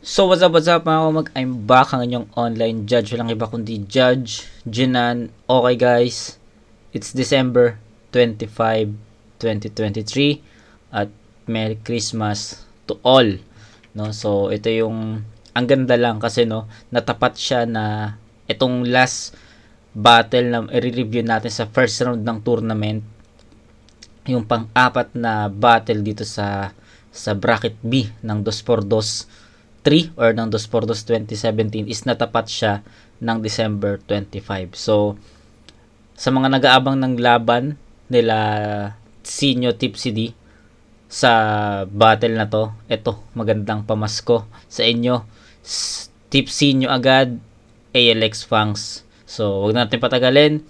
So what's up mga kamag, I'm back ang inyong online judge. Walang iba kundi Judge Jinan. Okay guys, it's December 25, 2023 at Merry Christmas to all. No, so ito yung ang ganda lang kasi no, natapat siya na itong last battle na i-review natin sa first round ng tournament. Yung pang-apat na battle dito sa bracket B ng 2x2 3 or ng 2x2 2017 is natapat siya ng December 25. So, sa mga nag-aabang ng laban nila Sinyo Tipsy D sa battle na to, eto, magandang pamasko sa inyo. Tipsy nyo agad, ALX Fangs. So, wag natin patagalin.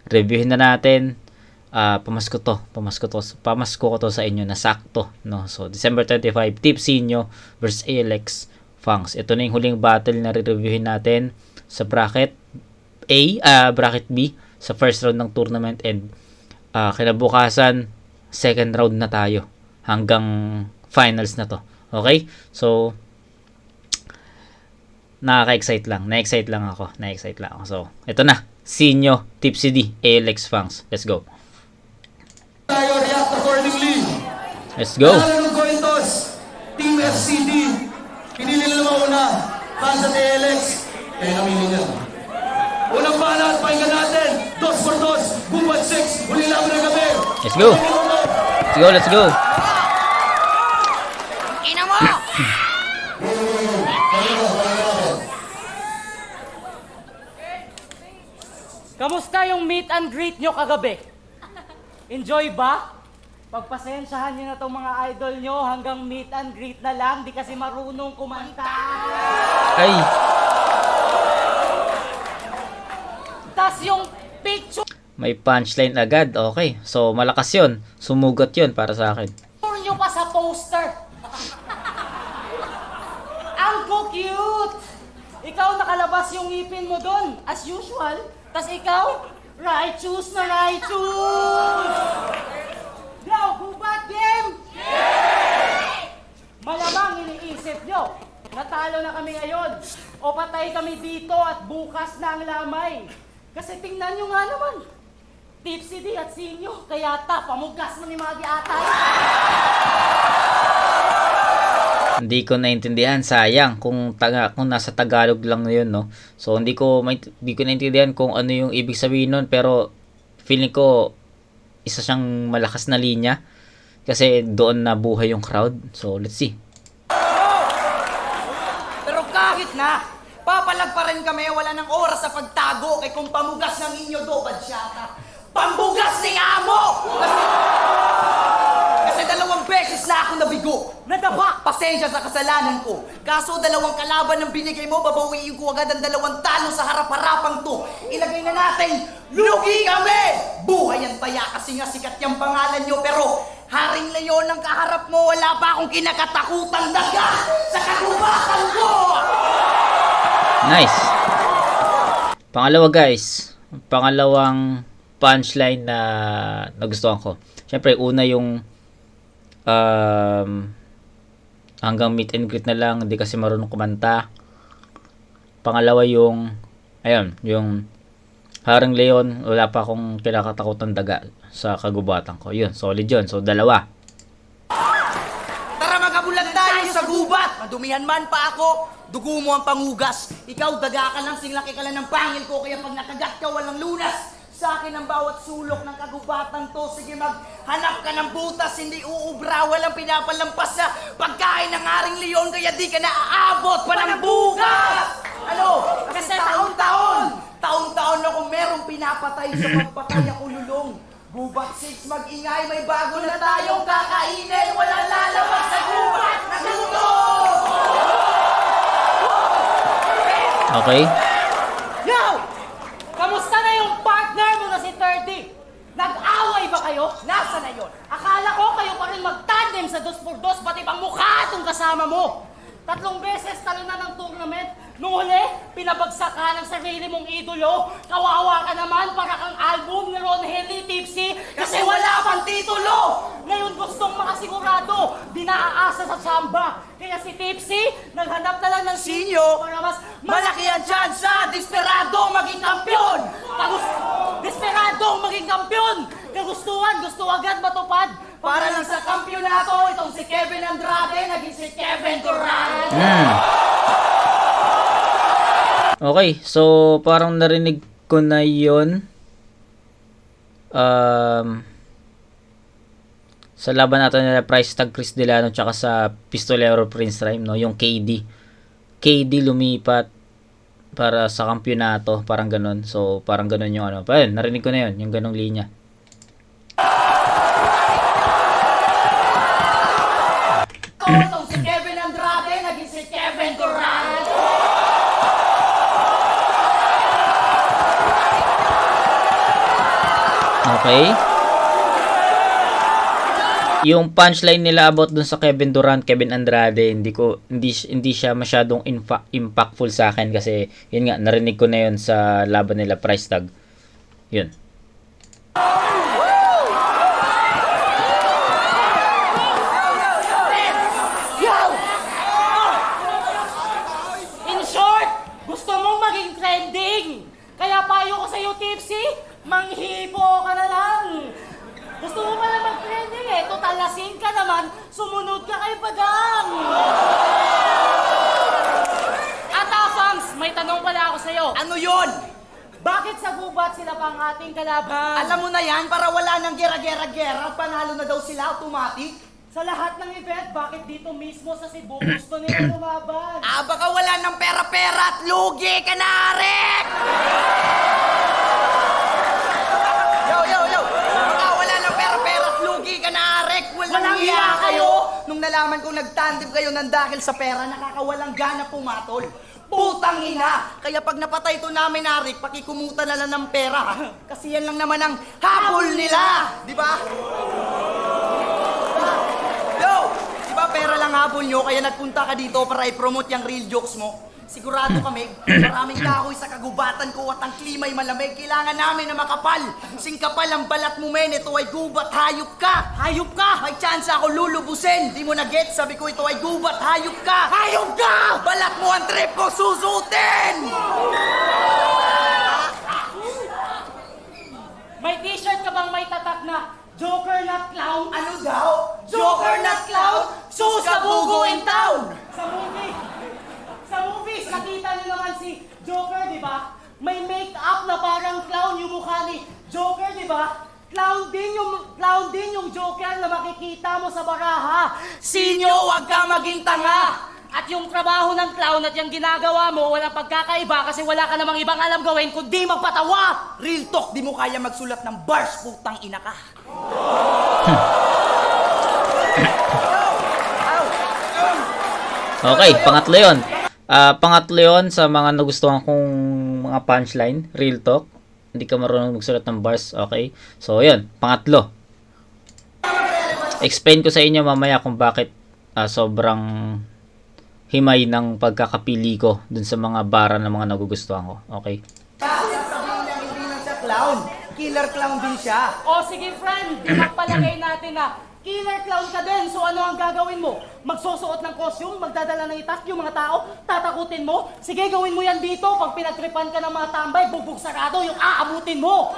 Reviewin na natin. Pamasko ko to sa inyo na sakto, no? So December 25, Tipsy nyo versus ALX Fangs. Ito na yung huling battle na re-reviewin natin sa bracket bracket B sa first round ng tournament, and kinabukasan second round na tayo hanggang finals na to. Okay? So na-excite lang ako. So ito na, Sinyo Tipsy D, ALX Fangs. Let's go. Tayo react accordingly. Let's go. Panalo ng coin toss, Team FCD. Pinili na naman una, fans at ALX. Kaya namili niya. Unang bala at pakinggan natin. 2x2, Bubat 6, huling laban ng gabi. Let's go. Let's go. Ina mo! Kamusta yung meet and greet nyo kagabi? Enjoy ba? Pagpasensyahan nyo na itong mga idol nyo hanggang meet and greet na lang, di kasi marunong kumanta. Ay. Tas yung picture May punchline agad. Okay. So, malakas yun. Sumugat yun para sa akin. nyo pa sa poster. Ang cute! Ikaw nakalabas yung ngipin mo doon, as usual. Tas ikaw, righteous na righteous! Go, Bubat game! Malamang iniisip nyo, natalo na kami ngayon. O patay kami dito at bukas na ang lamay. Kasi tingnan nyo nga naman, Tipsy D at Sinyo, kaya pamugas mo ni Maggie Atay. Hindi ko naintindihan, sayang kung nasa Tagalog lang na yun, no. So hindi ko naintindihan kung ano yung ibig sabihin nun, pero feeling ko isa siyang malakas na linya kasi doon na buhay yung crowd. So let's see. Pero kahit na, papalag pa rin kami, wala ng oras sa pagtago kay kung pamugas ng inyo do, badsyata. Pambugas ni amo! Kasi 2 beses na ako nabigo. Nadapa! Pasensya sa kasalanan ko. Kaso 2 kalaban ang binigay mo, babawiin ko agad ang 2 talo sa harap-harapang to. Ilagay na natin, lugi kami! Buhay ang taya kasi nga sikat yung pangalan nyo, pero Haring Leon ang kaharap mo, wala pa akong kinakatakutang daga sa kagubatan ko! Nice. Pangalawa guys, pangalawang punchline na nagustuhan ko. Siyempre una yung hanggang meet and greet na lang, hindi kasi marunong kumanta. Pangalawa yung yung Haring Leon, wala pa akong kinakatakutan daga sa kagubatan ko. Yun, solid yun. So dalawa. Tara magabulan tayo sa gubat! Madumihan man pa ako, dugo mo ang pangugas. Ikaw daga ka lang, singlaki ka lang ng pangil ko, kaya pag nakagat ka walang lunas. Sa akin ang bawat sulok ng kagubatan to. Sige, maghanap ka ng butas, hindi uubra, walang pinapalampas sa pagkain ng Haring Leon, kaya di ka naaabot pa ng bukas! Ano? Kasi taon-taon na kung merong pinapatay sa pagpatay ako lulong. Gubat 6, mag-ingay, may bago na tayong kakainin, walang lalabas sa gubat na lulong! Okay? Yo! Kamusta na yung partner mo na si 30? Nag-away ba kayo? Nasa na yun? Akala ko kayo pa rin mag-tandem sa 2x2, pati pang mukha itong kasama mo. 3 beses talo na ng tournament, Nung huli, pinabagsak ka ng sarili mong idolo. Kawawa ka naman para kang album ni Ron Henry Tipsy kasi wala pang titulo. Ngayon gustong makasigurado, di naaasa sa samba. Kaya si Tipsy, naghanap na lang ng Sinyo, para mas malaki ang tsansa, desperadong maging kampiyon! Desperadong maging kampiyon! Kagustuhan, gusto agad matupad. Para lang sa kampyonato, itong si Kevin Andrade naging si Kevin Durant! Okay, so parang narinig ko na yon sa laban natin nila Price Tag Chris Delano tsaka sa Pistolero Prince Rhyme, no? Yung KD lumipat para sa kampyonato, parang ganun. So parang ganun yung ano. Pa yun, narinig ko na yun, yung ganung linya. Itong si Kevin Andrade naging si Kevin Durant. Okay. Yung punchline nila about dun sa Kevin Durant, Kevin Andrade, hindi siya masyadong impactful sa akin kasi yun nga, narinig ko na yun sa laban nila Price Tag. Yun. In short, gusto mong maging trending. Kaya payo ko sa'yo, Tipsy, manghipo ka na lang. Gusto mo pala mag-trending eh. Total lasing ka naman, sumunod ka kay Pagang. At Fangs, may tanong pala ako sa'yo. Ano yon? Bakit sa gubat sila pang ating kalaban? Alam mo na yan, para wala nang gera-gera-gera, panalo na daw sila automatic. Sa lahat ng event, bakit dito mismo sa Cebu gusto nila lumaban? Baka wala ng pera-pera at lugi ka na, Rick! Yo! Baka wala ng pera-pera at lugi ka na, Rick! Walang hiya kayo! Nung nalaman kong nagtandem kayo ng dahil sa pera, nakakawalang gana pumatol. Putang ina! Kaya pag napatay to namin, Rick, pakikumuta na lang ng pera. Kasi yan lang naman ang habol nila! Di ba? Yo! Di ba pera lang habol nyo, kaya nagpunta ka dito para i-promote yung real jokes mo? Sigurado kami, maraming kahoy sa kagubatan ko at ang klima'y malamig. Kailangan namin na makapal. Singkapal ang balat mo, men. Ito ay gubat, hayop ka! Hayop ka! May chance ako lulubusin. Di mo na-get, sabi ko ito ay gubat, hayop ka! Hayop ka! Balat mo ang trip ko susutin! May t-shirt ka bang may tatak na Joker not clown? Ano daw? Joker not clown? Sus kabugo in town! Sa movies, nakita niyo naman si Joker, di ba? May make-up na parang clown yung mukha ni Joker, di ba? Clown din yung Joker na makikita mo sa baraha. Sinyo, wag ka maging tanga! At yung trabaho ng clown at yung ginagawa mo, walang pagkakaiba kasi wala ka namang ibang alam gawin kundi magpatawa! Real talk, di mo kaya magsulat ng bars, putang ina ka. Okay, pangatlo yun. Pangatlo yun sa mga nagustuhan kong mga punchline, real talk. Hindi ka marunong magsulat ng bars, okay? So, yun, pangatlo. Explain ko sa inyo mamaya kung bakit sobrang himay ng pagkakapili ko dun sa mga bara ng mga nagugustuhan ko, okay? Sasabihin niya hindi lang siya clown. Killer clown din siya. O sige friend, magpalagay natin na killer clown ka din. So ano ang gagawin mo? Magsusuot ng costume, magdadala ng itak yung mga tao, tatakutin mo? Sige, gawin mo yan dito. Pag pinagtripan ka ng mga tambay, bugbog sarado, yung aabutin mo.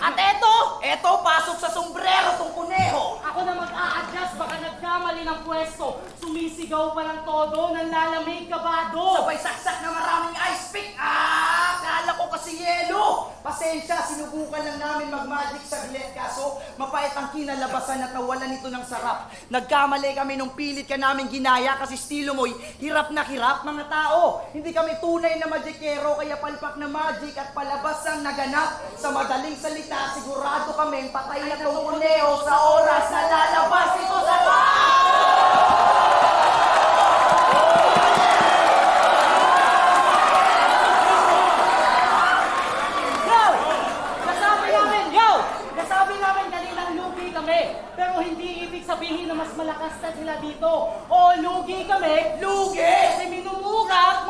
At Eto, pasok sa sombrero tong kuneho. ako na mag-a-adjust, baka nagkamali ng pwesto. Sumisigaw pa ng todo, nanlalamig kabado. Sabay saksak na maraming ice pick. Kala ko kasi yelo. Pasensya, sinubukan lang namin mag-magic saglit. Kaso, mapait ang kinalabasan at nawalan nito ng sarap. Nagkamali kami nung pilit ka namin ginaya kasi estilo mo'y hirap na hirap mga tao. Hindi kami tunay na magikero kaya palpak na magic at palabas ang naganap. Sa madaling salita, sigurado kaming patay na tong kuneho sa oras na lalabas ito sa Nasabi namin kaninang lugi kami. Pero hindi ibig sabihin na mas malakas na sila dito. O lugi kami. lugi! Kasi minumura.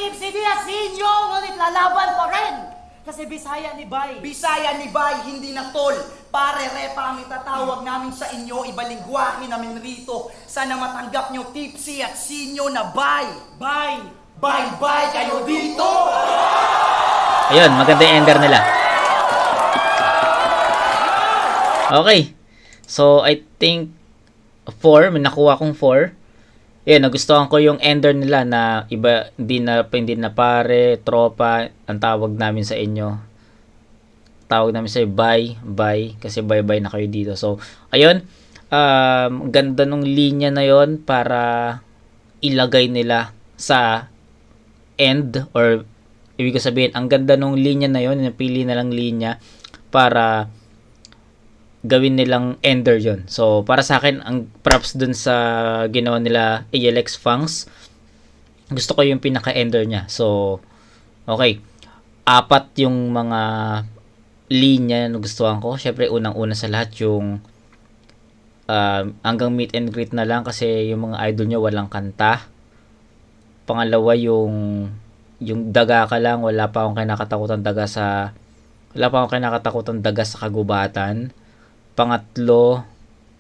Team CD at Sinyo, ngunit lalaban pa rin. Kasi Bisaya ni Bay. Bisaya ni Bay, hindi na tol. Pare, repa ang itatawag namin sa inyo, ibalingwahe namin rito. Sana matanggap nyo Tipsy at Sinyo na Bay. Bay! Bye-bye kayo dito! Ayun, maganda yung ender nila. Okay. So, I think 4. May nakuha kong 4. Ayun, nagustuhan ko yung ender nila na iba, hindi na pare, tropa, ang tawag namin sa inyo. Tawag namin sa bye, kasi bye-bye na kayo dito. So, ayun. Ganda nung linya na yon para ilagay nila sa end, or ibig ko sabihin, ang ganda nung linya na yon, napili na lang linya para gawin nilang ender yon. So, para sa akin, ang props dun sa ginawa nila ALX Fangs, gusto ko yung pinaka-ender niya. So, okay. 4 yung mga linya na gustuhan ko. Syempre, unang-una sa lahat yung hanggang meet and greet na lang kasi yung mga idol nyo walang kanta. Pangalawa, yung daga ka lang, wala pa akong kinakatakutan daga sa kagubatan. Pangatlo,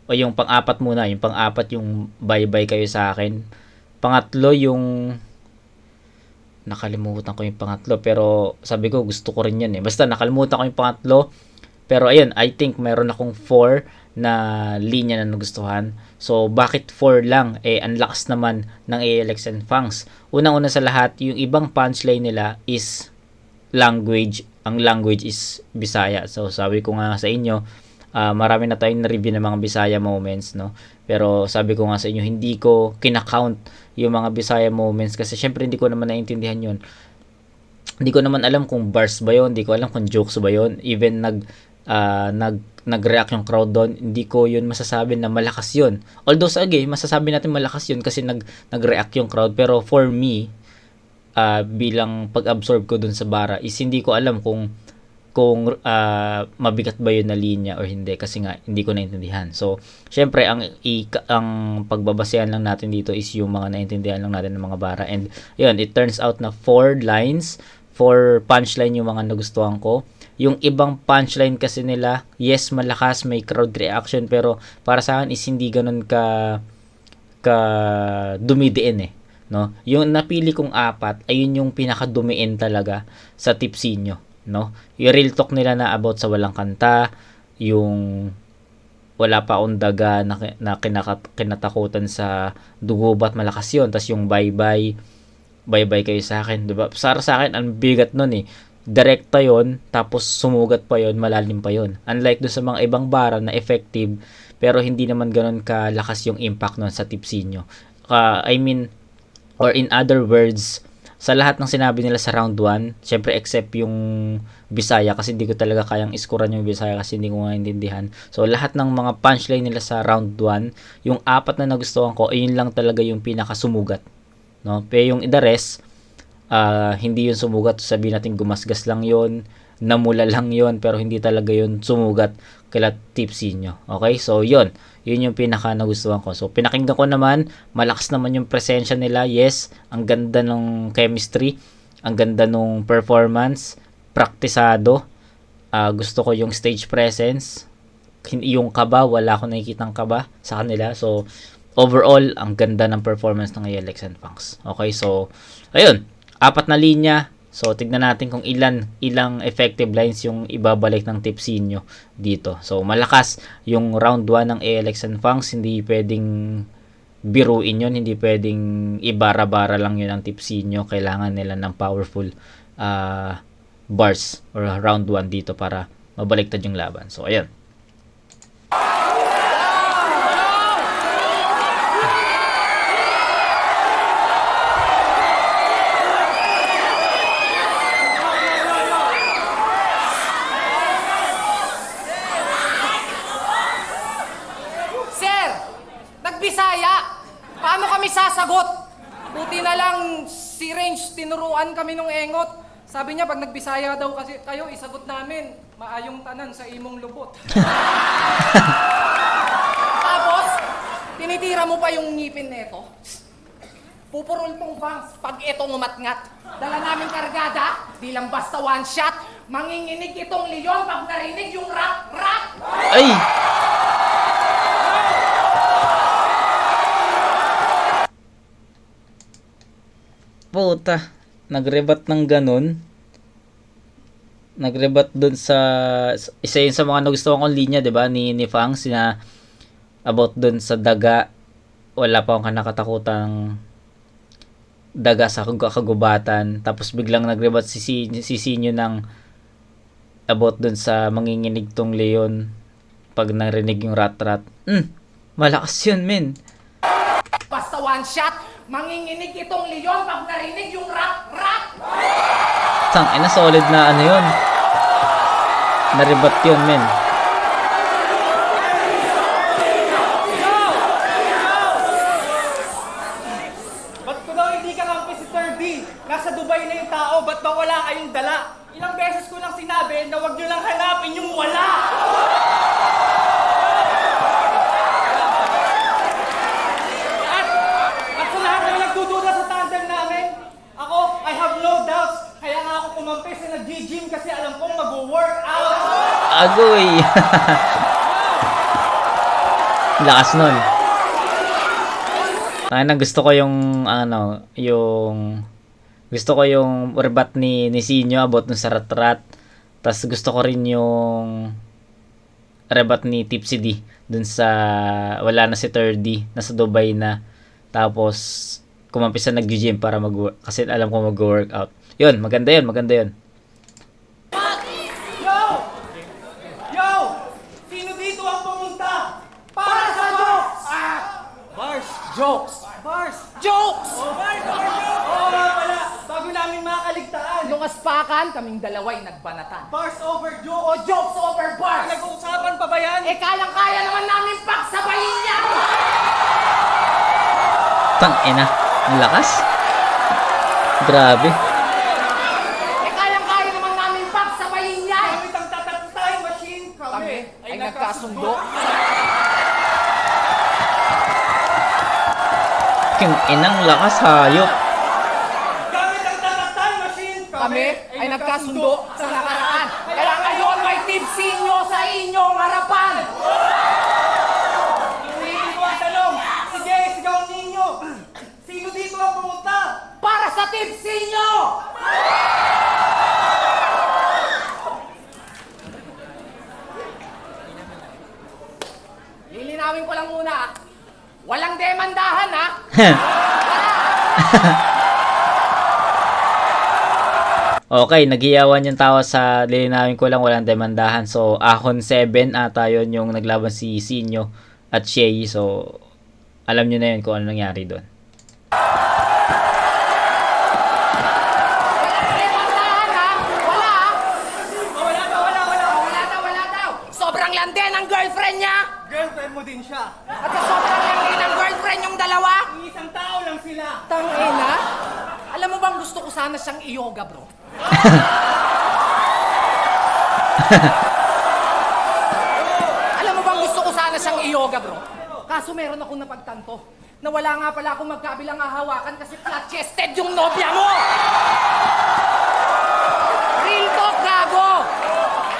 o yung pang-apat muna, yung pang-apat yung bye-bye kayo sa akin. Pangatlo, yung nakalimutan ko yung pangatlo, pero sabi ko gusto ko rin yan eh. Basta nakalimutan ko yung pangatlo, pero ayun, I think meron akong 4 na linya na nagustuhan. So, bakit 4 lang? Eh, ang lakas naman ng ALX and Fangs. Unang-una sa lahat, yung ibang punchline nila is language. Ang language is Bisaya. So, sabi ko nga sa inyo, marami na tayong na-review ng mga Bisaya moments, no? Pero sabi ko nga sa inyo, hindi ko kinakount yung mga Bisaya moments kasi syempre hindi ko naman naiintindihan yun. Hindi ko naman alam kung bars ba yun, hindi ko alam kung jokes ba yun. Even nag-react yung crowd doon, hindi ko yun masasabi na malakas yun. Although masasabi natin malakas yun kasi nag-react yung crowd. Pero for me, bilang pag-absorb ko dun sa bara, is hindi ko alam kung mabigat ba yun na linya or hindi kasi nga hindi ko naintindihan. So, syempre ang pagbabasehan lang natin dito is yung mga naintindihan lang natin ng mga bara. And yun, it turns out na 4 lines, 4 punchline yung mga nagustuhan ko. Yung ibang punchline kasi nila, yes, malakas, may crowd reaction, pero para sa akin is hindi ganun ka dumidiin eh. No? Yung napili kong 4, ayun yung pinakadumiin talaga sa tipsy nyo. No? Yung real talk nila na about sa walang kanta, yung wala pa akong daga na kinatakutan sa dugubat, malakas yun. Tas yung bye-bye kayo sa akin, diba? Para sa akin, ang bigat nun eh. Direkta yon, tapos sumugat pa yon, malalim pa yon. Unlike dun sa mga ibang bara na effective, pero hindi naman ganun kalakas yung impact nun sa tipsy nyo. Or in other words, sa lahat ng sinabi nila sa round 1, syempre except yung Bisaya kasi hindi ko talaga kayang iskuran yung Bisaya kasi hindi ko maintindihan. So lahat ng mga punchline nila sa round 1, yung 4 na nagustuhan ko, ayun lang talaga yung pinakasumugat. No? Pero yung the rest, hindi yun sumugat. Sabihin natin gumasgas lang yun, namula lang yun, pero hindi talaga yun sumugat kila tipsy nyo. Okay? So yun yung pinaka nagustuhan ko. So pinakinggan ko naman, malakas naman yung presensya nila. Yes, ang ganda ng chemistry, ang ganda ng performance, praktisado. Gusto ko yung stage presence, yung kaba, wala akong nakikitang kaba sa kanila. So overall, ang ganda ng performance ng ALX and Fangs. Okay, so ayun, 4 na linya. So, tignan natin kung ilang effective lines yung ibabalik ng tipsy nyo dito. So, malakas yung round 1 ng ALX and Fangs. Hindi pwedeng biruin yun. Hindi pwedeng ibara-bara lang yun ang tipsy nyo. Kailangan nila ng powerful bars or round 1 dito para mabaliktad yung laban. So, ayun. Bisaya, paano kami sasagot? Buti na lang si Range, tinuruan kami nung engot. Sabi niya, pag nagbisaya daw kasi kayo, isagot namin, maayong tanan sa imong lubot. Tapos, tinitira mo pa yung ngipin neto. pupurol tong bangs pag itong umatngat. Dala namin kargada, di lang basta one shot. Manginginig itong leon pag narinig yung rap, rap! Ay! Puta, nagrebat ng ganun. Nagrebat dun sa isa yun sa mga nagustuhan kong linya, 'di ba? Ni Fangs na about dun sa daga. Wala pa akong nakatakutan daga sa kagubatan. Tapos biglang nagrebat si Sinyo ng about dun sa manginginig tong leon pag narinig yung rat-rat. Malakas yun, men. Basta one shot, manginginig itong leon pag narinig yung rap, rap! Ina solid na ano yun. Naribat yun, men. Ba't ko daw hindi ka kampi si 3D? Nasa Dubai na yung tao, ba't ba wala kayong dala? Ilang beses ko lang sinabi na huwag nyo lang hanapin yung wala! At sa lahat na nagdududa sa tandem namin, ako, I have no doubts. Kaya nga ako kumampi sa nag-gym kasi alam kong mag-workout. Agoy. Lakas nun. Gusto ko yung gusto ko yung rebat ni Sinyo about dun sa rat-rat. Tas gusto ko rin yung rebat ni Tipsy D dun sa wala na si 3D, nasa Dubai na. Tapos kumampi sa nag-gym para kasi alam ko mag-workout. Yun, maganda yun. Yo! Yo! Sino dito ang pumunta? Para sa jokes! Bars! Jokes! Bars! Jokes! Bars! Oo nga pala! Bago namin makaligtaan! Nung aspakan, kaming dalaway nagbanatan. Bars over O jokes! jokes over bars! Nag-uusapan pa ba yan? Kalang-kaya naman namin pagsabayin yan! Ina, ang lakas. Grabe. Kayang-kaya naman namin pagsabayin yan! Gamit ang tatatay machine! Kami ay nagkasundo. Inang lakas, hayop. Gamit ang tatatay machine! Kami ay nagkasundo sa nakaraan. Kaya ngayon may tipsy nyo sa inyong harapan! Ulitin ko ang tanong! Sige, sigaw ninyo! Sino dito ang pumunta? Para sa tipsy nyo! Lilinawin ko lang muna. Walang demandahan, ha? Okay, nagiyawan yung tawa sa lilinawin ko lang, walang demandahan. So, Ahon 7 ata yun yung naglaban si Sinyo at Shay. So, alam nyo na yun kung ano nangyari doon. Walang demandahan, ha? Wala, ha? Wala Wala daw. Sobrang lande ng girlfriend niya. Girlfriend mo din siya. At sa sobrang lande ng girlfriend yung dalawa. Isang tao lang sila. Tangina. Alam mo bang gusto ko sana siyang i-yoga, bro? Alam mo bang gusto ko sana siyang i-yoga, bro? Kaso meron akong napagtanto na wala nga pala akong magkabilang hahawakan kasi flat-chested yung nobya mo! Real talk, gago!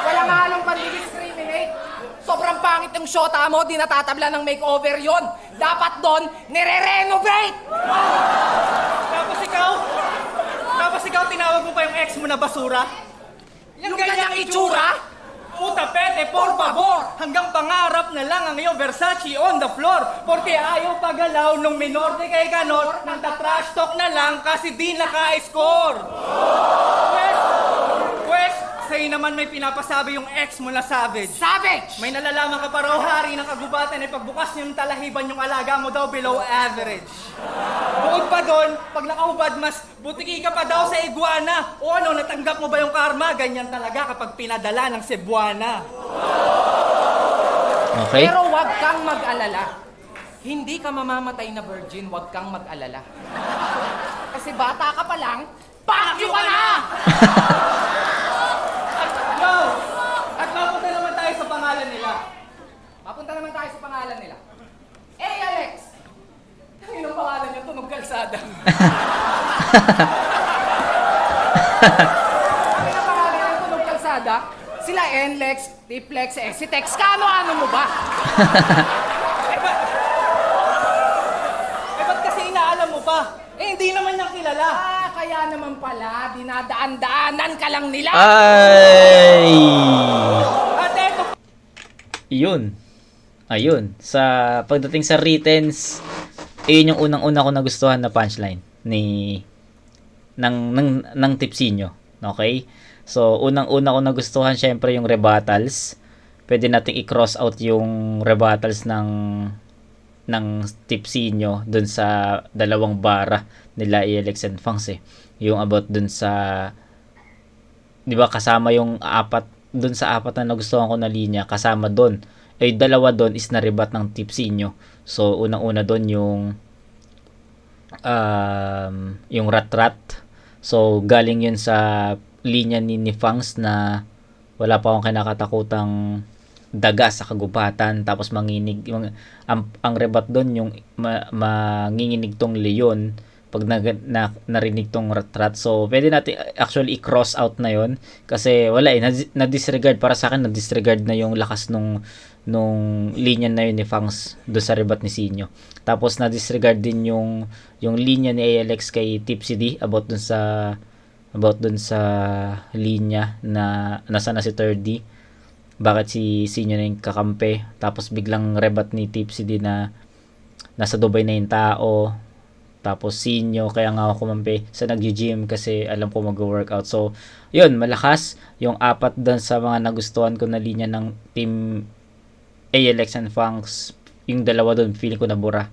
Walang halong pandi-discriminate. Sobrang pangit yung shota mo, di natatabla ng makeover yon. Dapat doon, nire-renovate! Tapos ikaw tinawag mo pa yung ex mo na basura? Yung ganyang itsura? Puta pete, por favor! Hanggang pangarap na lang ang iyong Versace on the floor. Porque ayaw pagalaw nung minor de kay Ganor nang tatrash talk na lang kasi di naka-score. Pues, sa'yo naman may pinapasabi yung ex mo na savage. Savage! May nalalaman ka pa raw hari ng kagubatan ay pagbukas niyong talahiban yung alaga mo daw below average. Bukod pa doon, pag nakahubad mas butiki ka pa daw sa iguana. O ano, natanggap mo ba yung karma? Ganyan talaga kapag pinadala ng Cebuana. Okay? Pero wag kang mag-alala. Hindi ka mamamatay na virgin, wag kang mag-alala. Kasi bata ka pa lang, pakyo ka na! Yo! At mapunta naman tayo sa pangalan nila. Mapunta naman tayo sa pangalan nila. Alex! Ano yung pangalan niya? Tunog ka kalsada. Ano na pangalan ng tunog kalsada? Sila Enlex, Tiplex, Exitex, kaano-ano mo ba? Ba't kasi inaalam mo pa? Hindi naman niyang kilala. Kaya naman pala, dinadaan-daanan ka lang nila. Ay! At eto Yun. Ayun. Sa pagdating sa writtens, yun yung unang-una ko nagustuhan na punchline ng Tipsinyo. Okay? So, unang-una ko nagustuhan syempre yung rebuttals. Pwede nating i-cross out yung rebuttals ng Tipsinyo dun sa dalawang bara nila ELX and Fangs eh. Yung about dun sa 'di ba kasama yung dun sa apat na nagustuhan ko na linya, kasama dun dalawa doon is na-rebut ng Tipsinyo. So, unang-una doon yung rat-rat. So, galing yun sa linya ni Fangs na wala pa akong kinakatakutang daga sa kagubatan. Tapos, ang rebut doon yung manginginig tong leon pag narinig tong rat-rat. So, pwede natin actually i-cross out na yon kasi wala na-disregard. Para sa akin, na-disregard na yung lakas nung linya na yun ni Fangs do sa rebut ni Sinyo. Tapos na-disregard din yung linya ni ALX kay Tipsy D about dun sa linya na nasa na si 3D. Bakit si Sinyo na yung kakampi? Tapos biglang rebut ni Tipsy D na nasa Dubai na yung tao. Tapos Sinyo, kaya nga ako kumampi sa nag-gym kasi alam ko mag-workout. So, yun, malakas yung apat dun sa mga nagustuhan ko na linya ng team ALX and Fangs. Yung dalawa dun, feeling ko nabura.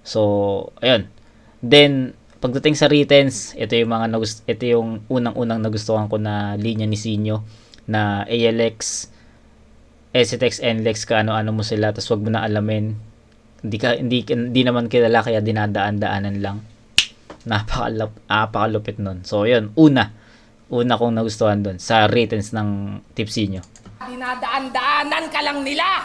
So, ayun. Then, pagdating sa writtens, ito yung unang-unang nagustuhan ko na linya ni Sinyo na ALX, STX, NLEX, kaano-ano mo sila, tapos wag mo na alamin. Hindi naman kilala kaya dinadaan-daanan lang. Napakalupit nun. So, yun. Una kong nagustuhan dun sa writtens ng Tipsinyo. Dinadaan-daanan ka lang nila.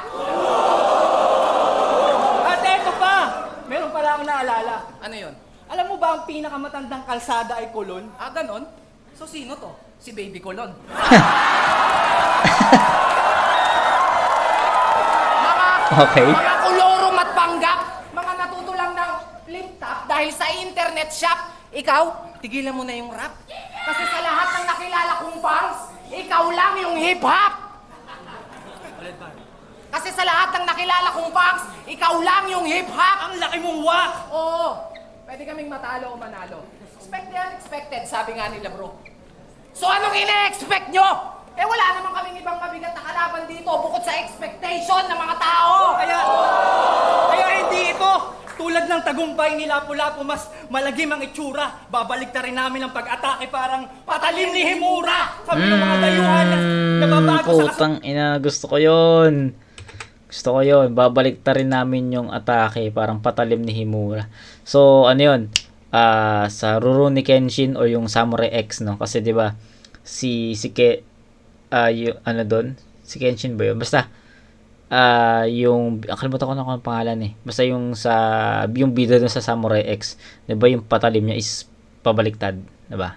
At eto pa, meron pala akong naalala. Ano yun? Alam mo ba ang pinakamatandang kalsada ay Kulon? Ganon? So, sino to? Si Baby Colon. Okay. Mga kolorom at panggap, mga natutulang ng flip top dahil sa internet shop. Ikaw, tigilan mo na yung rap. Kasi sa lahat ng nakilala kong Fangs, ikaw lang yung hip-hop. Kasi sa lahat ng nakilala kong Fangs, ikaw lang yung hip-hop. Ang laki mong wak! Oo, pwede kaming matalo o manalo. Expect the unexpected, sabi nga nila bro. So anong ine-expect nyo? Wala naman kaming ibang mabigat na kalaban dito bukod sa expectation ng mga tao. Kaya hindi ito tulad ng tagumpay ni Lapu-Lapu, mas malagim ang itsura. Babalik na rin namin ang pag-atake parang patalim ni Himura. Kami ng mga dayuhan na nababago sa Putang ina, gusto ko yun. Babalik ta rin namin yung atake parang patalim ni Himura. So, ano yun? Sa Rurouni Kenshin o yung Samurai X, no? Kasi 'di ba si Kenshin ba yun? Basta yung nakalimutan ko na kung ang pangalan eh. Basta yung bida dun sa Samurai X, 'di ba yung patalim niya is pabaliktad, 'di ba?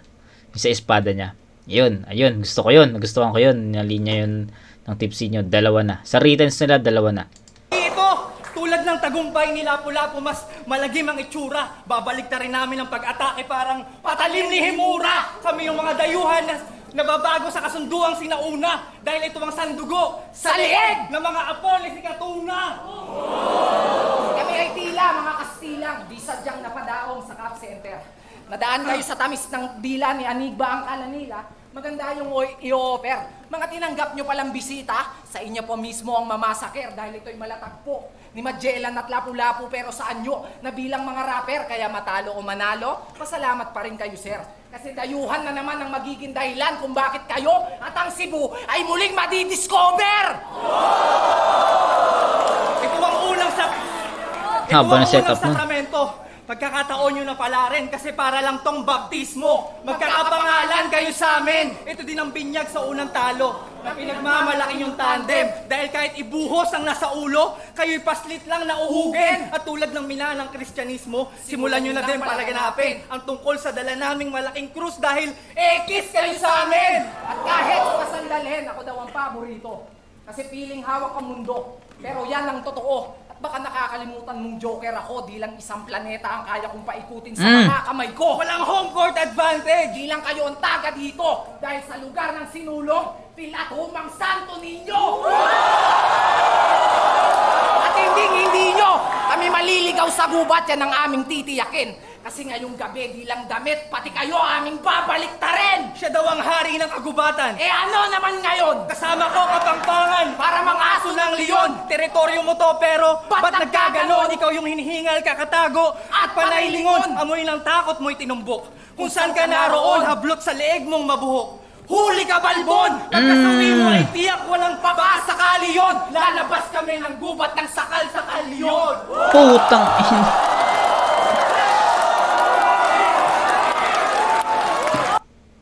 Yung sa espada niya. Ayun, gusto ko 'yun. Nagustuhan ko 'yun. Yung linya 'yun ng Tipsinyo, dalawa na. Sa writtens nila, dalawa na. ito tulad ng tagumpay ni Lapu-Lapu, mas malagim ang itsura. Babalik na rin namin ang pag-atake parang patalim ni Himura. Kami yung mga dayuhan na nababago sa kasunduang sinauna dahil ito ang sandugo Sa liig ng mga apo ni si Katuna. Kami ay tila, mga Kastilang, di sadyang napadaong sa Cap Center. Nadaan kayo sa tamis ng dila ni Anigba ang Kalanila, maganda yung i-offer. Mga tinanggap nyo palang bisita, sa inyo po mismo ang mamasaker dahil ito'y malatagpo ni Magellan at Lapu-Lapu, pero saan nyo na bilang mga rapper, kaya matalo o manalo, pasalamat pa rin kayo sir. Kasi dayuhan na naman ang magiging dahilan kung bakit kayo at ang Cebu ay muling madidiscover! Ito ang unang Haba na setup mo. sakramento. Pagkakataon nyo na pala rin kasi para lang tong baptismo. Magkakapangalan kayo sa amin. Ito din ang binyag sa unang talo. na pinagmamalaki yung tandem. Dahil kahit ibuhos ang nasa ulo, kayo'y paslit lang na uhugin. At tulad ng minalang Kristyanismo, simulan nyo na din palaganapin ang tungkol sa dala naming malaking krus dahil ekis kayo sa amin! At kahit sa sandalhin, ako daw ang paborito. Kasi piling hawak ang mundo. Pero yan ang totoo. At baka nakakalimutan mong Joker ako, di lang isang planeta ang kaya kong paikutin sa mga kamay ko. Walang home court advantage! Di lang kayo ang taga dito. Dahil sa lugar ng sinulong, Pilatumang Santo Niño! At hindi nyo kami maliligaw sa gubat, yan ang aming titiyakin. Kasi ngayong gabi, di lang damit, pati kayo aming babaliktarin! Siya daw ang hari ng kagubatan. Eh ano naman ngayon? Kasama ko kapangpangan. Para mga aso ng leon! Teritoryo mo to pero Ba't ba't nagkaganon? nagkaganon? Ikaw yung hinihingal, kakatago At panay lingon. panay-lingon. Amoy ng takot mo'y tinumbok. Kung saan ka naroon, hablot sa leeg mong mabuhok. Huli ka, balbon! Pagkasawi mo ay tiyak walang Pabasakali yun! Lalabas kami ng gubat ng sakal-sakal yun! Putang ina.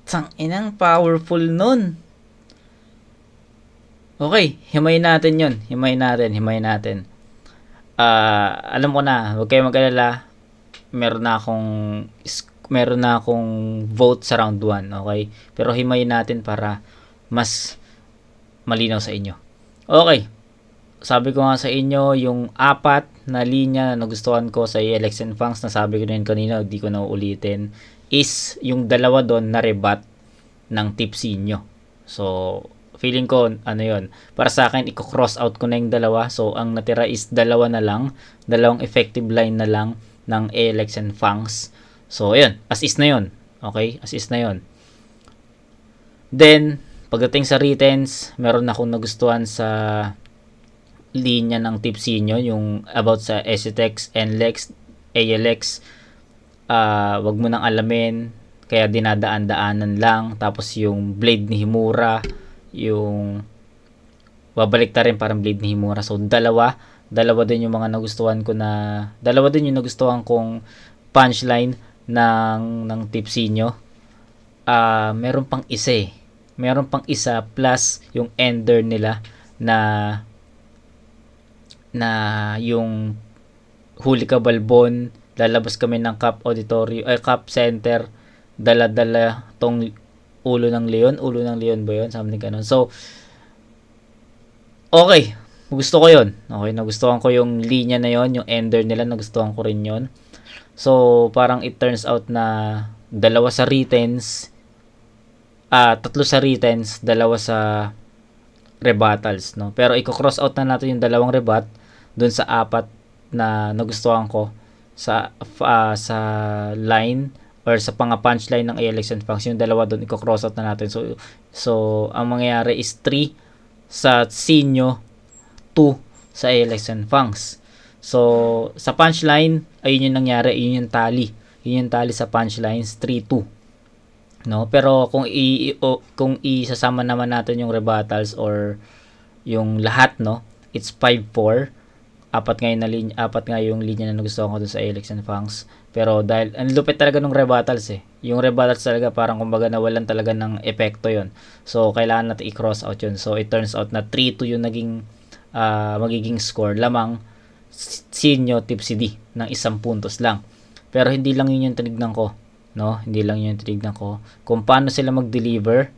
Tang inang powerful nun. Okay, himayin natin yun. Himayin natin. Alam ko na, huwag kayong mag-alala. Meron na akong vote sa round 1, okay? Pero himayin natin para mas malinaw sa inyo. Okay. Sabi ko nga sa inyo, yung 4 na linya na nagustuhan ko sa ALX and Funks, nasabi ko na yun kanina, hindi ko na uulitin, is yung 2 doon na rebut ng tipsy nyo. So, feeling ko, ano yun, para sa akin, i-cross out ko na yung 2. So, ang natira is 2 na lang, 2 effective line na lang ng ALX and Funks. So, ayun, as is na yun. Okay, as is na yun. Then, pagdating sa returns, meron akong nagustuhan sa linya ng tipsy nyo, yung about sa SCTEX, NLEX, ALX, wag mo nang alamin, kaya dinadaan-daanan lang. Tapos yung blade ni Himura, yung babalik ta rin parang blade ni Himura. So dalawa din yung mga nagustuhan ko na, dalawa din yung nagustuhan kong punchline ng tipsy nyo. Meron pang isa plus yung ender nila na yung huli ka, balbon, lalabas kami ng Cup Center, dala-dala tong ulo ng leon ba yun? Something ganun. So, okay. Gusto ko yun. Okay, nagustuhan ko yung linya na yon, yung ender nila, nagustuhan ko rin yun. So, parang it turns out na 2 sa returns, 3 sa returns, 2 sa rebuttals, no? Pero i-cross out na natin yung 2 rebut dun sa 4 na nagustuhan ko sa line or sa punchline ng ALX and Funks. Yung 2 dun i-cross out na natin. So ang mangyayari is 3 sa Sinyo, 2 sa ALX and Funks. So sa punchline, ayun yung nangyari, yun yung tally sa punchlines, 3-2. No, pero kung isasama naman natin yung rebuttals or yung lahat, no, it's 5-4. 4 nga yung linya na nagustuhan ko dun sa ALX and Funks. Pero dahil ang lupit talaga ng rebuttals yung rebuttals talaga parang kumbaga nawalan talaga ng epekto yon. So kailangan natin i-cross out yun. So it turns out na 3-2 yung magiging score, lamang Sinyo Tipsy D ng 1 puntos lang. Pero hindi lang yun yung tinignan ko. No, hindi lang yun tinignan ko kung paano sila mag-deliver.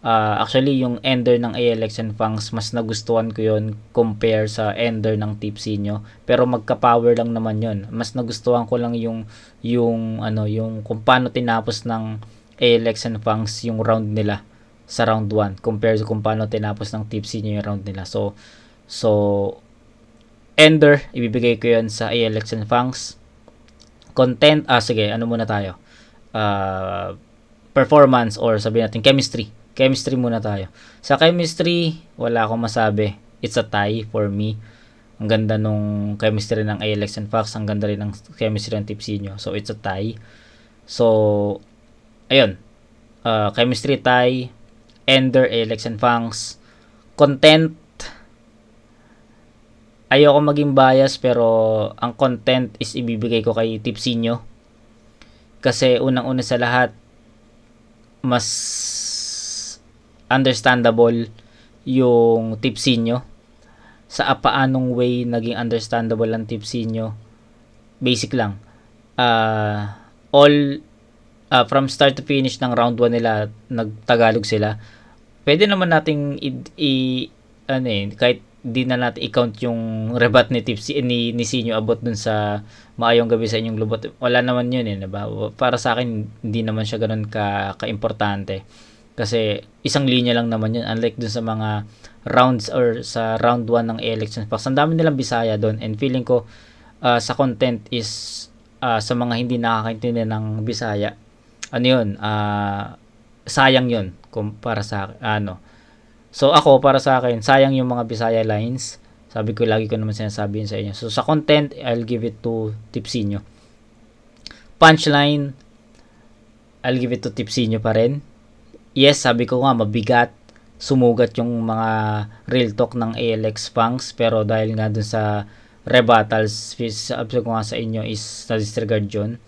Actually yung ender ng ALX and Funks, mas nagustuhan ko yun compare sa ender ng tipsy nyo, pero magka-power lang naman yun. Mas nagustuhan ko lang yung kung paano tinapos ng ALX and Funks yung round nila sa round 1 compare sa kung paano tinapos ng tipsy nyo yung round nila. So ender, ibibigay ko yun sa ALX and Funks. Content, sige, ano muna tayo? Performance, or sabihin natin chemistry muna tayo. Sa chemistry, wala akong masabi. It's a tie for me. Ang ganda nung chemistry ng ALX and Funks, ang ganda rin ng chemistry ng tipsy nyo. So it's a tie. So ayun, chemistry tie, ender ALX and Funks. Content, ayoko maging bias, pero ang content is ibibigay ko kay tipsy nyo. Kasi unang-una sa lahat, mas understandable yung Tipsinyo. Sa paanong way naging understandable ang Tipsinyo? Basic lang. From start to finish ng round 1 nila, nagtagalog sila. Pwede naman nating kahit di na natin i-count yung rebat ni ni Sinyo abot dun sa maayong gabi sa inyong lubot. Wala naman yun diba? Para sa akin, hindi naman siya ganun ka-importante. Kasi isang linya lang naman yun. Unlike dun sa mga rounds or sa round 1 ng election packs. Ang dami nilang Bisaya doon. And feeling ko sa content is sa mga hindi nakakaintindi ng Bisaya, sayang yun para sa So ako, para sa akin, sayang yung mga Bisaya lines. Sabi ko, lagi ko naman sinasabi yun sa inyo. So sa content, I'll give it to Tipsinyo. Punchline, I'll give it to Tipsinyo pa rin. Yes, sabi ko nga, mabigat, sumugat yung mga real talk ng ALX Punks, pero dahil nga dun sa rebuttals, sabi ko nga sa inyo is na-disregard yun.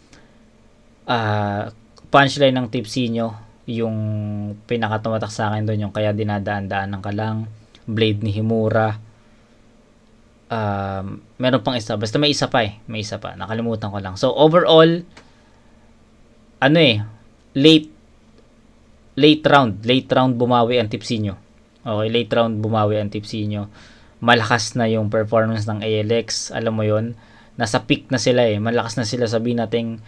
Punchline ng Tipsinyo, yung pinakatumatak sa akin doon, yung kaya dinadaan-daanan ka lang, Blade ni Himura. Meron pang isa, basta may isa pa, nakalimutan ko lang. So overall, late round bumawi ang Tipsinyo. Okay, late round bumawi ang Tipsinyo. Malakas na yung performance ng ALX, alam mo yon, nasa peak na sila malakas na sila, sabihin natin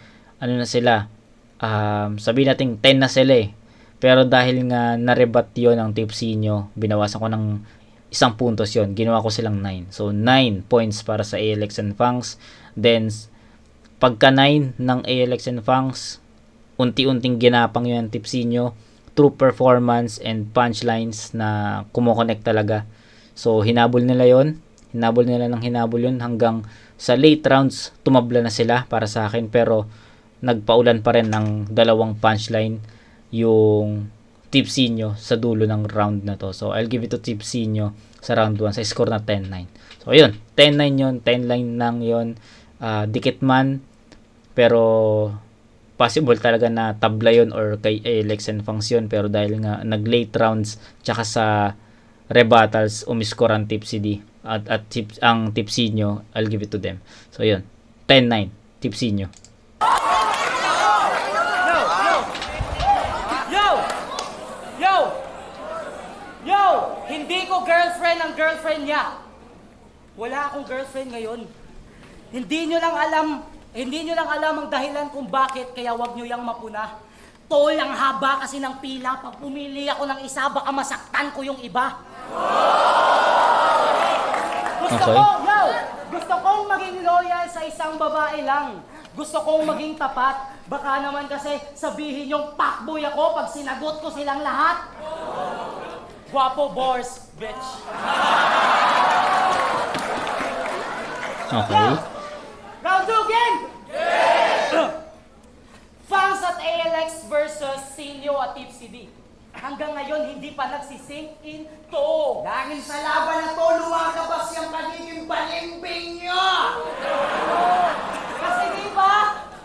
sabihin natin 10 na sila pero dahil nga narebat yon ng Tipsinyo, binawasan ko ng 1 puntos yon, ginawa ko silang 9. So 9 points para sa ALX and Fangs. Then pagka 9 ng ALX and Fangs, unti-unting ginapang yun ng Tipsinyo through performance and punchlines na kumo-connect talaga. So hinabol nila yun hanggang sa late rounds, tumabla na sila para sa akin, pero nagpaulan pa rin ng 2 punchline yung Tipsinyo sa dulo ng round na to. So I'll give it to Tipsinyo sa round 1 sa score na 10-9. So ayun, 10-9 yun, 10-9 lang yun. Dikit man, pero possible talaga na tabla yun or kay ALX and Fangs yun, pero dahil nga nag late rounds tsaka sa rebuttals, umiscore ang Tipsy at ang Tipsinyo, I'll give it to them. So yun, 10-9 Tipsinyo. Hindi ko girlfriend ang girlfriend niya. Wala akong girlfriend ngayon. Hindi nyo lang alam ang dahilan kung bakit, kaya wag nyo yang mapuna. Tol, ang haba kasi ng pila. Pag pumili ako ng isa, baka masaktan ko yung iba. Gusto kong maging loyal sa isang babae lang. Gusto kong maging tapat. Baka naman kasi sabihin yung fuckboy ako pag sinagot ko silang lahat. Guwapo, Bors, bitch. Okay. Round 2 again! Yeah! Fangs at ALX versus Sinyo at Tipsy D. Hanggang ngayon, hindi pa nagsisink in to. Dahil sa laban na to, lumakabas yung pagiging balimbing nyo!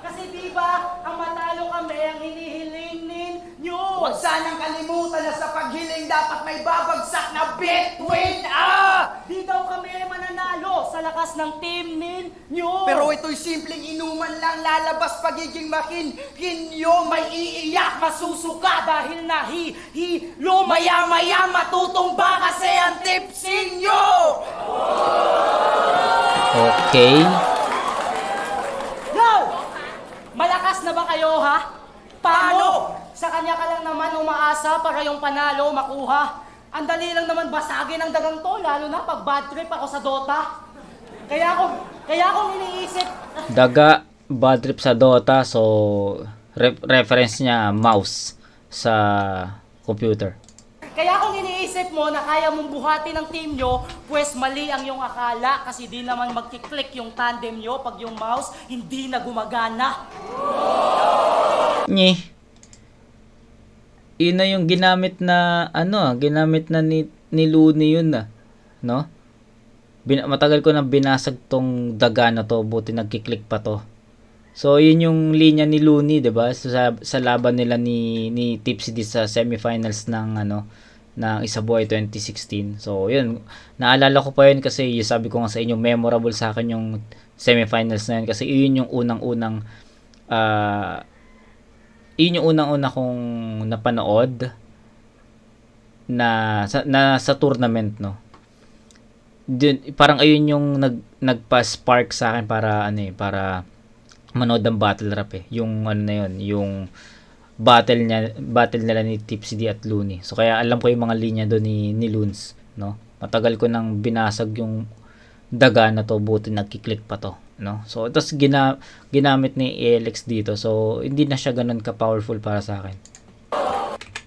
Kasi diba, ang matalo kami ang hinihiling ninyo. Huwag sanang kalimutan na sa paghiling dapat may babagsak na between Di daw kami mananalo sa lakas ng team ninyo. Pero ito'y simpleng inuman lang, lalabas pagiging makinyo, may iiyak, masusuka dahil maya-maya matutumba kasi ang Tipsinyo! Okay. Yo! Malakas na ba kayo, ha? Paano? Sa kanya ka lang naman umaasa para yung panalo makuha. Ang dali lang naman basagin ang dagang to, lalo na pag bad trip ako sa Dota. Kaya akong iniisip... Daga, bad trip sa Dota, so reference niya mouse sa computer. Kaya kung iniisip mo na kaya mong buhati ng team nyo, pues mali ang iyong akala kasi di naman magkiklik yung tandem nyo pag yung mouse hindi na gumagana. Yun na yung ginamit na ni Looney yun no? Matagal ko na binasag tong daga na to, buti nagkiklik pa to. So yun yung linya ni Looney, 'di ba? Sa laban nila ni Tipsy sa semifinals ng ng Isabuhay 2016. So, yun. Naalala ko pa yun kasi yung sabi ko nga sa inyo, memorable sa akin yung semifinals na yun kasi yun yung unang-unang yun yung unang-una kong napanood na sa tournament, no. Parang ayun yung nagpa-spark sa akin para para manood ng battle rap yung ano na yun, yung battle nila ni Tipsy D at Looney. So kaya alam ko yung mga linya doon ni Loons, no. Matagal ko nang binasag yung daga na to, buti nagki-click pa to, no. So tapos ginamit ni ALX dito. So hindi na siya ganoon ka-powerful para sa akin.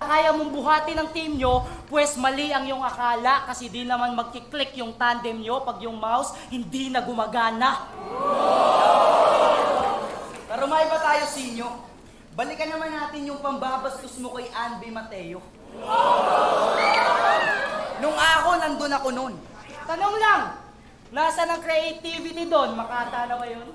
Kaya mong buhati ng team nyo, pues mali ang iyong akala kasi di naman magkiklik yung tandem nyo pag yung mouse hindi na gumagana. Pero may ba tayo sinyo? Balikan naman natin yung pambabastos mo kay Anby Mateo. Nung ako, nandun ako nun. Tanong lang, nasa ng creativity doon? Makata na ba yun?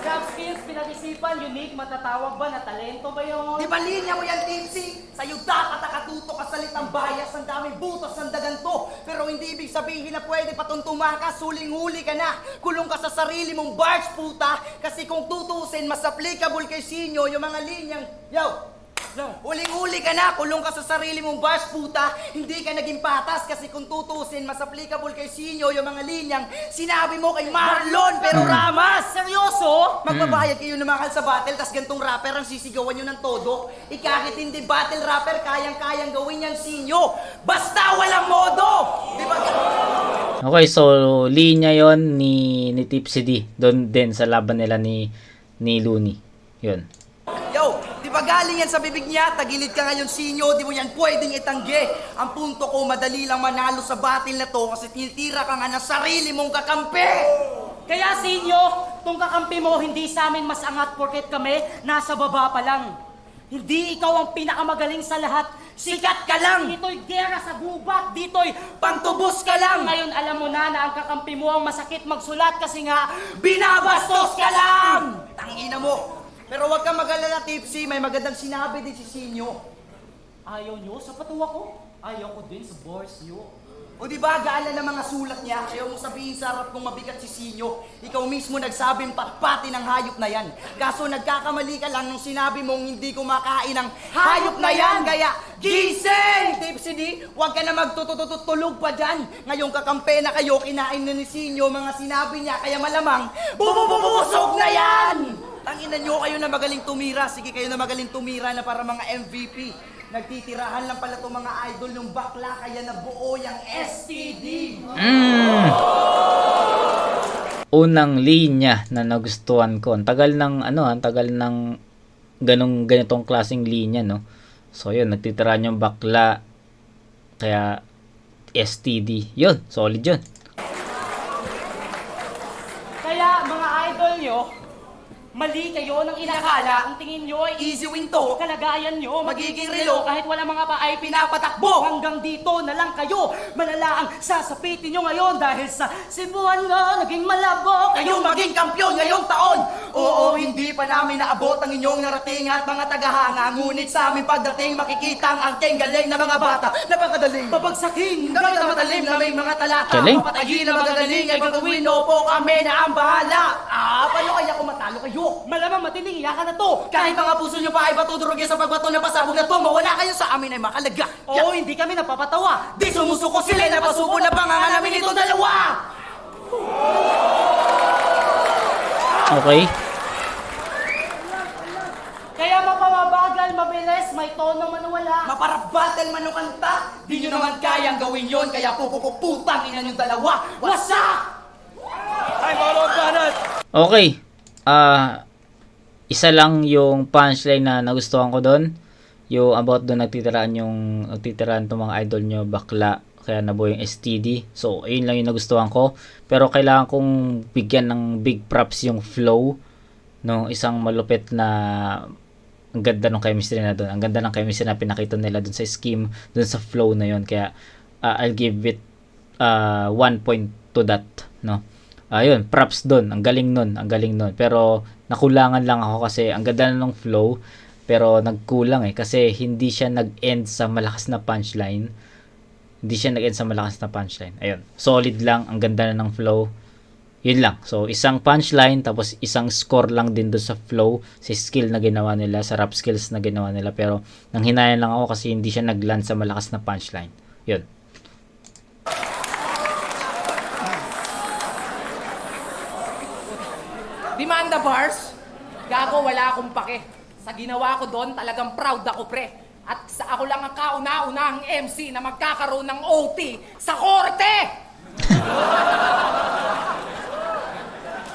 Job skills, pinag-isipan, unique, matatawag ba na talento ba yun? Di ba linya mo yan, Tipsy? Sa'yo dapat nakatuto ka sa litang bias, ang daming butos ng daganto. Pero hindi ibig sabihin na pwede patuntuman ka, suling-huli ka na. Kulong ka sa sarili mong bars, puta. Kasi kung tutusin, mas applicable kay Sinyo yung mga linyang... Yo! Huling-huli ka na, kulong ka sa sarili mong bars, puta. Hindi ka naging patas kasi kung tutusin, mas applicable kay Sinyo yung mga linyang sinabi mo kay Marlon pero Ramas. Seryoso? Magbabayad kayo ng mahal sa battle, tas gantong rapper ang sisigawan nyo ng todo. Ikakit hindi battle rapper, kayang-kayang gawin yan Sinyo. Basta walang modo! Di ba? Okay, so linya yon ni Tipsy D doon din sa laban nila ni Looney. Yun. Yo, di ba galing yan sa bibig niya? Tagilid ka ngayon, Sinyo, di mo yan pwedeng itanggi. Ang punto ko, madali lang manalo sa battle na to kasi tinitira ka nga ng sarili mong kakampi. Kaya Sinyo, tong kakampi mo hindi sa amin mas angat porket kami nasa baba pa lang. Hindi ikaw ang pinakamagaling sa lahat. Sikat ka lang! Dito'y gera sa gubat, dito'y Pangtubos ka lang! Ngayon alam mo na ang kakampi mo ang masakit magsulat kasi nga Binabastos ka lang! Tangina mo! Pero wag kang mag-alala, Tipsy. May magandang sinabi din si Sinyo. ayaw nyo sa patuwa ko. Ayaw ko din sa bars nyo. O di ba, gaala ng mga sulat niya, ayaw mo sabihin sa harap kong mabigat si Sinyo. Ikaw mismo nagsabing patpati ng hayop na yan. Kaso nagkakamali ka lang nung sinabi mong hindi kumakain ng hayop na yan. Kaya, gising! Tipsy D, huwag ka na magtututulog pa dyan. Ngayong kakampe na kayo, kinain na ni Sinyo mga sinabi niya, kaya malamang, bububusog na yan! Tanginan nyo kayo na magaling tumira. Sige kayo na magaling tumira na para mga MVP. Nagtitirahan lang pala itong mga idol yung bakla kaya nabuo yung STD. Unang linya na nagustuhan ko. Ang tagal ng tagal ng ganitong klaseng linya, no. So yun, nagtitirahan yung bakla kaya STD. Yun, solid yun. Kaya mga idol nyo, mali kayo ng inakala. Ang tingin nyo ay Easy win to. kalagayan nyo. Magiging relo. kahit wala mga pa ay pinapatakbo. Hanggang dito na lang kayo. Malala ang sasapitin nyo ngayon dahil sa Cebuan nga naging malabo. Kayo maging kampyon ngayong taon. Oo, hindi pa namin naabot ang inyong narating at mga tagahanga. Ngunit sa aming pagdating makikita ang angking galing na mga bata. Napakadaling. Babagsakin. Gamit ang matalim na may mga talata. Galing. Papatayin na magagaling ay gagawin. Opo, kami na ang bahala. Paano kaya kung matalo kayo? Malamang matinding iyakan na to. Kahit mga puso nyo pa ay batudurugin sa pagbato na pasabog na to, mawala kayo sa amin ay makalaga. Oo, hindi kami napapatawa. Di sumusuko sila na pasuko na pangangan namin ito dalawa! Okay. Kaya mapawabagal, mabilis, may tono manawala. Maparabattle man ang kanta, di nyo naman kayang gawin yon, kaya pupuputang ina yung dalawa. Wasak! Ay, balon banat! Okay. Isa lang yung punchline na nagustuhan ko doon. Yung about doon nagtitiraan tong mga idol nyo bakla kaya nabuo yung STD. So, ayun lang yung nagustuhan ko. Pero kailangan kong bigyan ng big props yung flow. No, isang malupit na ang ganda ng chemistry na doon. Ang ganda ng chemistry na pinakita nila doon sa scheme, doon sa flow na yon. Kaya I'll give it 1 point to that, no. Ayun, props doon. Ang galing nun. Pero nakulangan lang ako kasi ang ganda na ng flow. pero nagkulang kasi hindi siya nag-end sa malakas na punchline. Ayun, solid lang, ang ganda na ng flow. Yun lang. So, isang punchline, tapos isang score lang din doon sa flow, sa skill na ginawa nila, sa rap skills na ginawa nila. Pero, nanghinayan lang ako kasi hindi siya nag-land sa malakas na punchline. Yun. Demanda bars? Gago, wala akong pake. Sa ginawa ko doon, talagang proud ako, pre. At sa ako lang ang kauna-unahang MC na magkakaroon ng OT sa korte!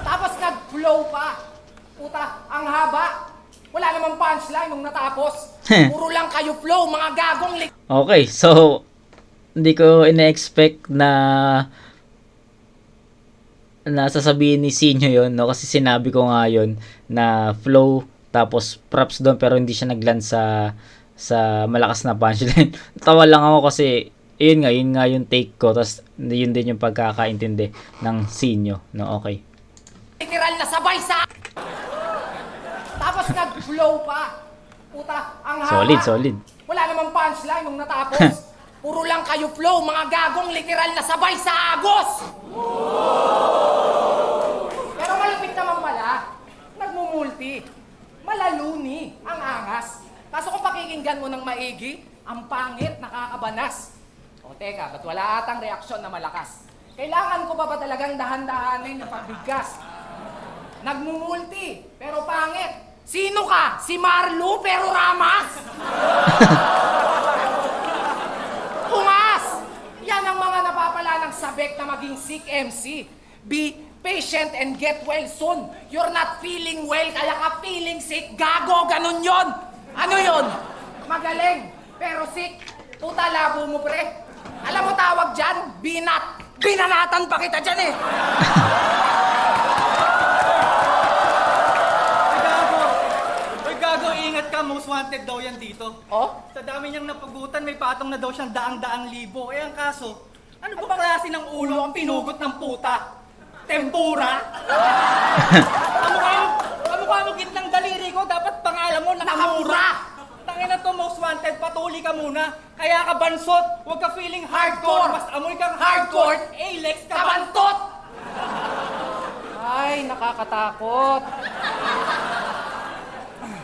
Tapos nag-flow pa. Puta, ang haba. Wala namang punchline nung natapos. Puro lang kayo flow, mga gagong Okay, so, hindi ko ina-expect na sasabihin ni Sinyo yun, no? Kasi sinabi ko nga yun na flow, tapos props doon, pero hindi siya nagland sa malakas na punchline. Tawa lang ako kasi yun nga yung take ko, tapos yun din yung pagkakaintindi ng Sinyo, no? Okay. literal na sabay sa... Tapos nag-flow pa. Puta, ang haba. Solid. Wala namang punchline nung natapos. Puro lang kayo flow, mga gagong literal na sabay sa agos! Pero malupit naman pala. Nagmumulti. Malaluni ang angas. Kaso kung pakikinggan mo ng maigi, ang pangit, nakakabanas. O teka, ba't wala atang reaksyon na malakas? Kailangan ko ba talagang dahan-dahanin yung pagbigkas? Nagmumulti, pero pangit. Sino ka? Si Marlo pero Ramas? Ungas! Yan ang mga napapala ng sabek na maging sick MC. Be patient and get well soon. You're not feeling well, kaya ka feeling sick. Gago, ganun yon. Ano yon? Magaling, pero sick. Puta, labo mo, pre. Alam mo tawag dyan? Binat. Binanatan pa kita dyan eh. Ingat ka, most wanted daw yan dito. Oh? Sa dami niyang napugutan, may patong na daw siyang daang-daang libo. Eh, ang kaso, ano ba klase ng ulo ang pinugot ng puta? Tempura? Kamukha mo gitnang daliri ko, dapat pangalan mo nakamura. Tangina to, most wanted, patuli ka muna. Kaya ka bansot, huwag ka feeling hardcore. Mas amoy kang hardcore, Alex ka bantot. Ay, nakakatakot.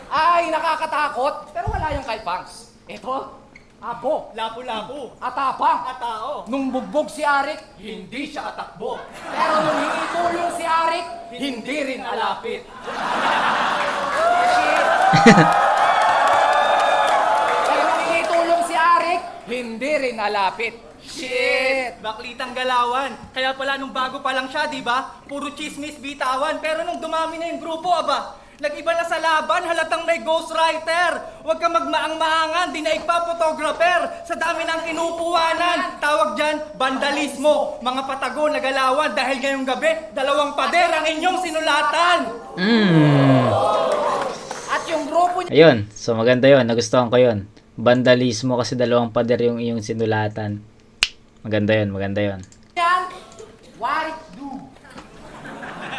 Ay, nakakatakot. Pero wala yung kay Pangs. Ito, abo, Lapu-lapu. atapang. At tao. Nung bugbog si Arik, Hindi siya atakbo. pero nung hingi tulong si Arik, hindi rin alapit. Pero nung hingi tulong si Arik, hindi rin alapit. Shit! Baklitang galawan. Kaya pala nung bago pa lang siya, di ba? Puro chismis bitawan. Pero nung dumami na yung grupo, aba, nag-iba na sa laban, halatang may ghostwriter. Huwag ka magmaang-maangan, dinaig pa photographer. Sa dami ng kinukuhanan, tawag dyan, vandalismo. Mga patago nagalawan dahil ngayong gabi, 2 pader ang inyong sinulatan. At yung grupo niya, Ayun, so maganda yon, nagustuhan ko yon. Vandalismo kasi 2 pader yung iyong sinulatan. Maganda yon. what it do?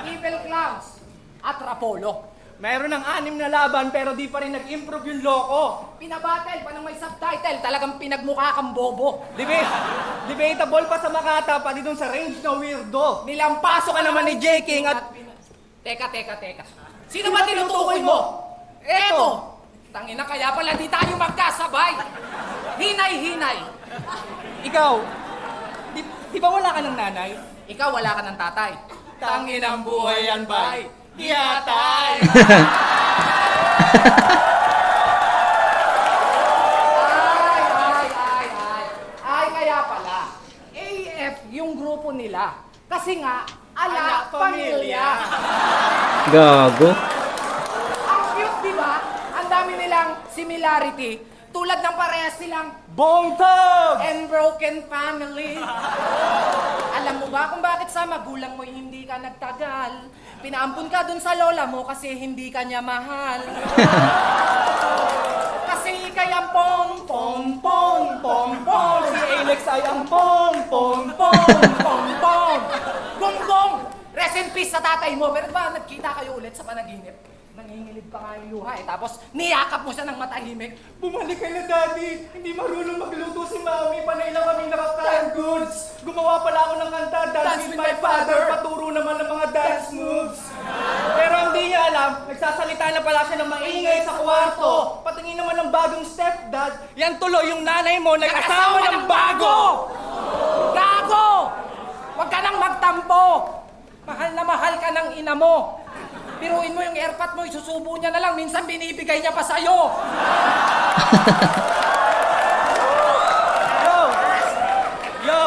Evil Clowns at Rapolo. Meron ng 6 na laban pero di pa rin nag-improve yung loko. Pinabattle pa ng may subtitle, talagang pinagmukha kang bobo. Debatable pa sa Makata, pati dun sa range na weirdo. Nilampaso ka naman ni J. King at... Teka. Sino ba tinutukoy mo? Eto! Tangina, kaya pala di tayo magkasabay. Hinay. Ikaw, di ba wala ka ng nanay? Ikaw wala ka ng tatay. Tangin ang buhay yan, bay. Iyatay! Ay, kaya pala. AF yung grupo nila. Kasi nga, ala, pamilya. Gago. Ang cute, di ba? Ang dami nilang similarity. Tulad ng parehas silang Bongtog! and broken family. Alam mo ba kung bakit sa magulang mo hindi ka nagtagal? Pinaampun ka dun sa lola mo kasi hindi ka niya mahal. Kasi ikay ang pong. Si Alex ay ang pong. Gonggong! Rest in peace sa tatay mo. Pero ba nagkita kayo ulit sa panaginip? Nangingilid pa nga yung luha eh. Tapos niyakap mo siya ng matahimik. Bumalik ka na, Daddy. Hindi marunong magluto si Mami. Panay lang kami nakaka-canned goods. Gumawa pala ako ng kanta, Dance with my father. Paturo naman ng mga dance moves. Pero hindi niya alam, nagsasalita na pala siya ng maingay sa kwarto. Patingin naman ng bagong stepdad. Yan tuloy yung nanay mo nag-asawa ng bago. Gago! Huwag ka nang magtampo! Mahal na mahal ka ng ina mo. Biruin mo yung airpot mo, isusubo niya na lang. Minsan binibigay niya pa sa'yo. Yo!